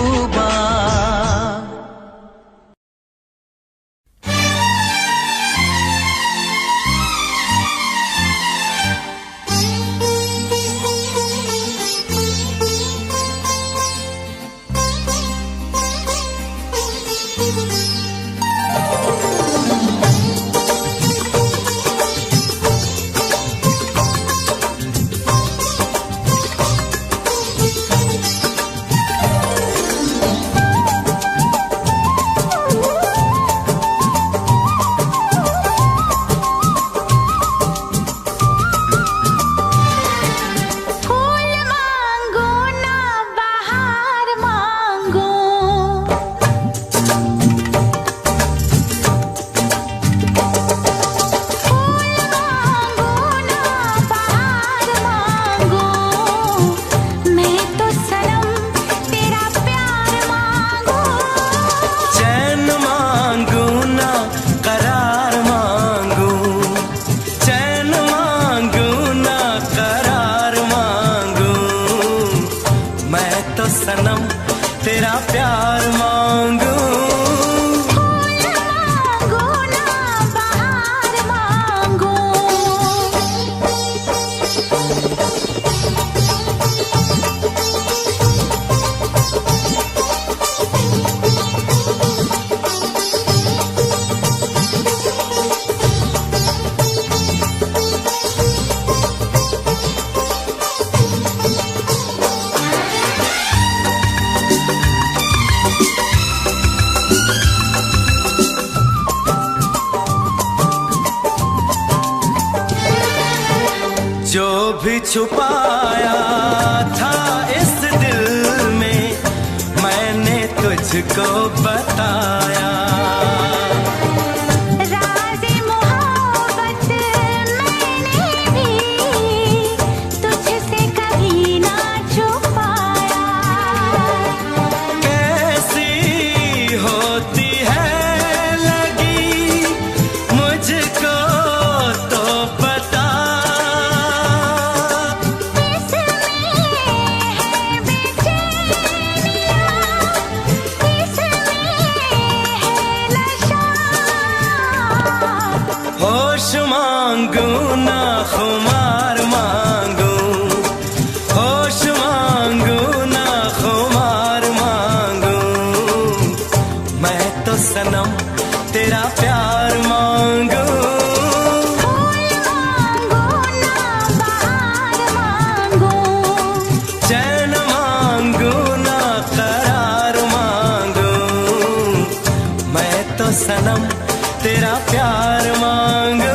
भी छुपाया था इस दिल में, मैंने तुझको बताया। राज़े मोहब्बत मैंने भी तुझसे कभी ना छुपाया। कैसी होती है लगी मुझको तो पता, होश मांगू ना खुमार मांगू, होश मांगू ना खुमार मांगू, मैं तो सनम तेरा प्यार मांगू। चैन मांगू ना करार मांगू, मैं तो सनम तेरा प्यार मांगू।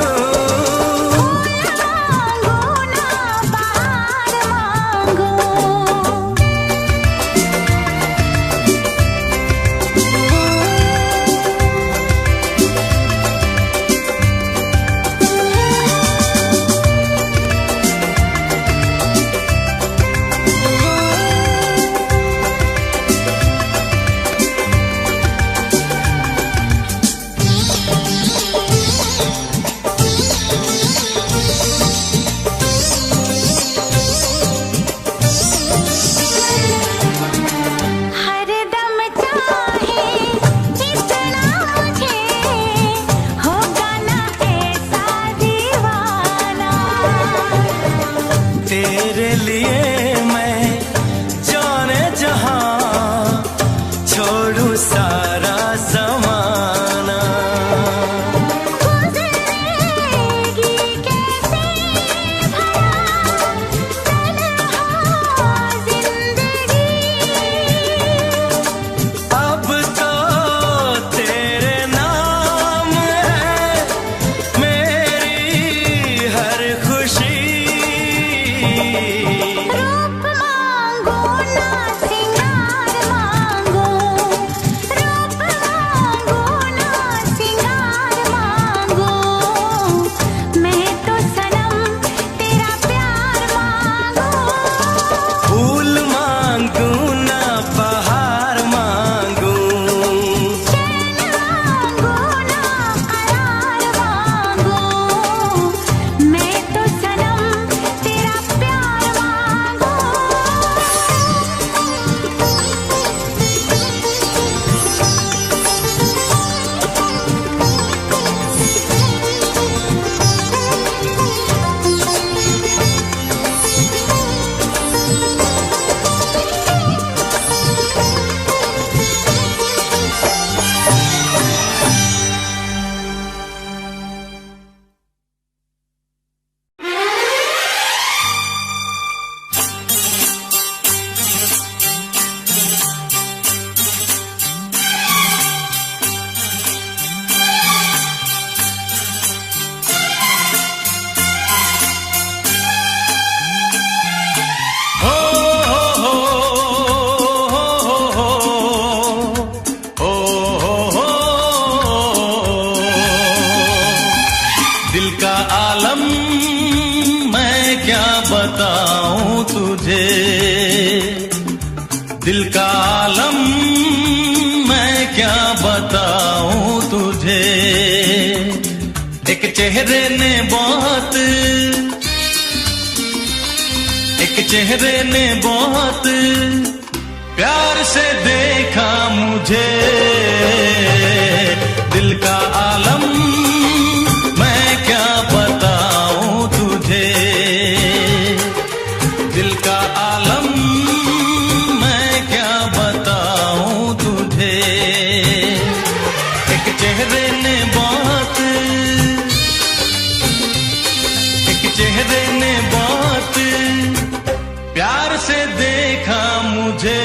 तुझे। दिल का आलम मैं क्या बताऊं तुझे। एक चेहरे ने बहुत, एक चेहरे ने बहुत प्यार से देखा मुझे। दिल का आलम मैं क्या बताऊं तुझे। दिल का आलम मैं क्या बताऊं तुझे। एक चेहरे ने बहुत, एक चेहरे ने बहुत प्यार से देखा मुझे।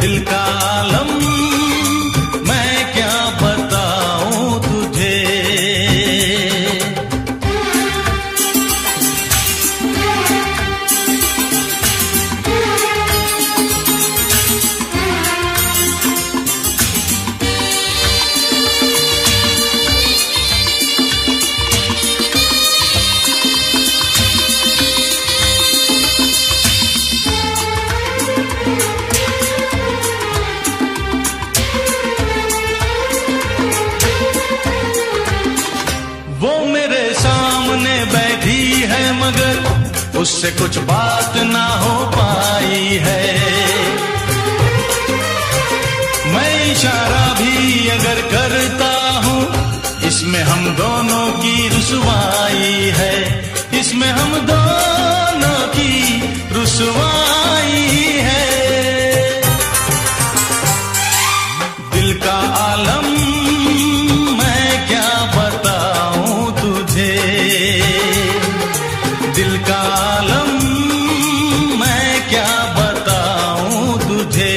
दिल का आलम मैं क्या बताऊं तुझे। वो मेरे सामने बैठी है मगर उससे कुछ बात ना हो पाई है। मैं इशारा भी अगर करता हूँ इसमें हम दोनों की रुसवाई है। इसमें हम दोनों की रुसवाई है। दिल का आलम मैं क्या बताऊं तुझे। दिल का आलम मैं क्या बताऊं तुझे।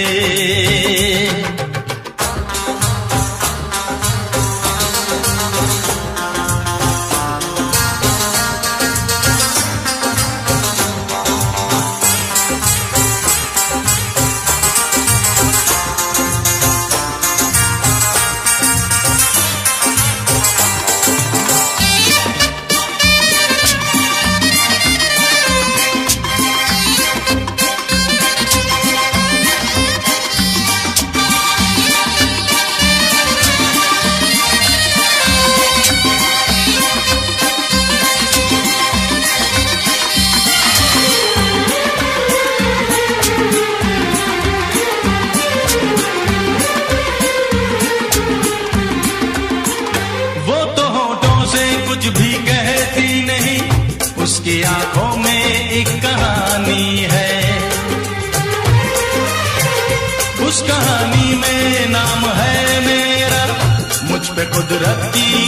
कुछ भी कहती नहीं, उसकी आंखों में एक कहानी है। उस कहानी में नाम है मेरा, मुझ पे कुदरत की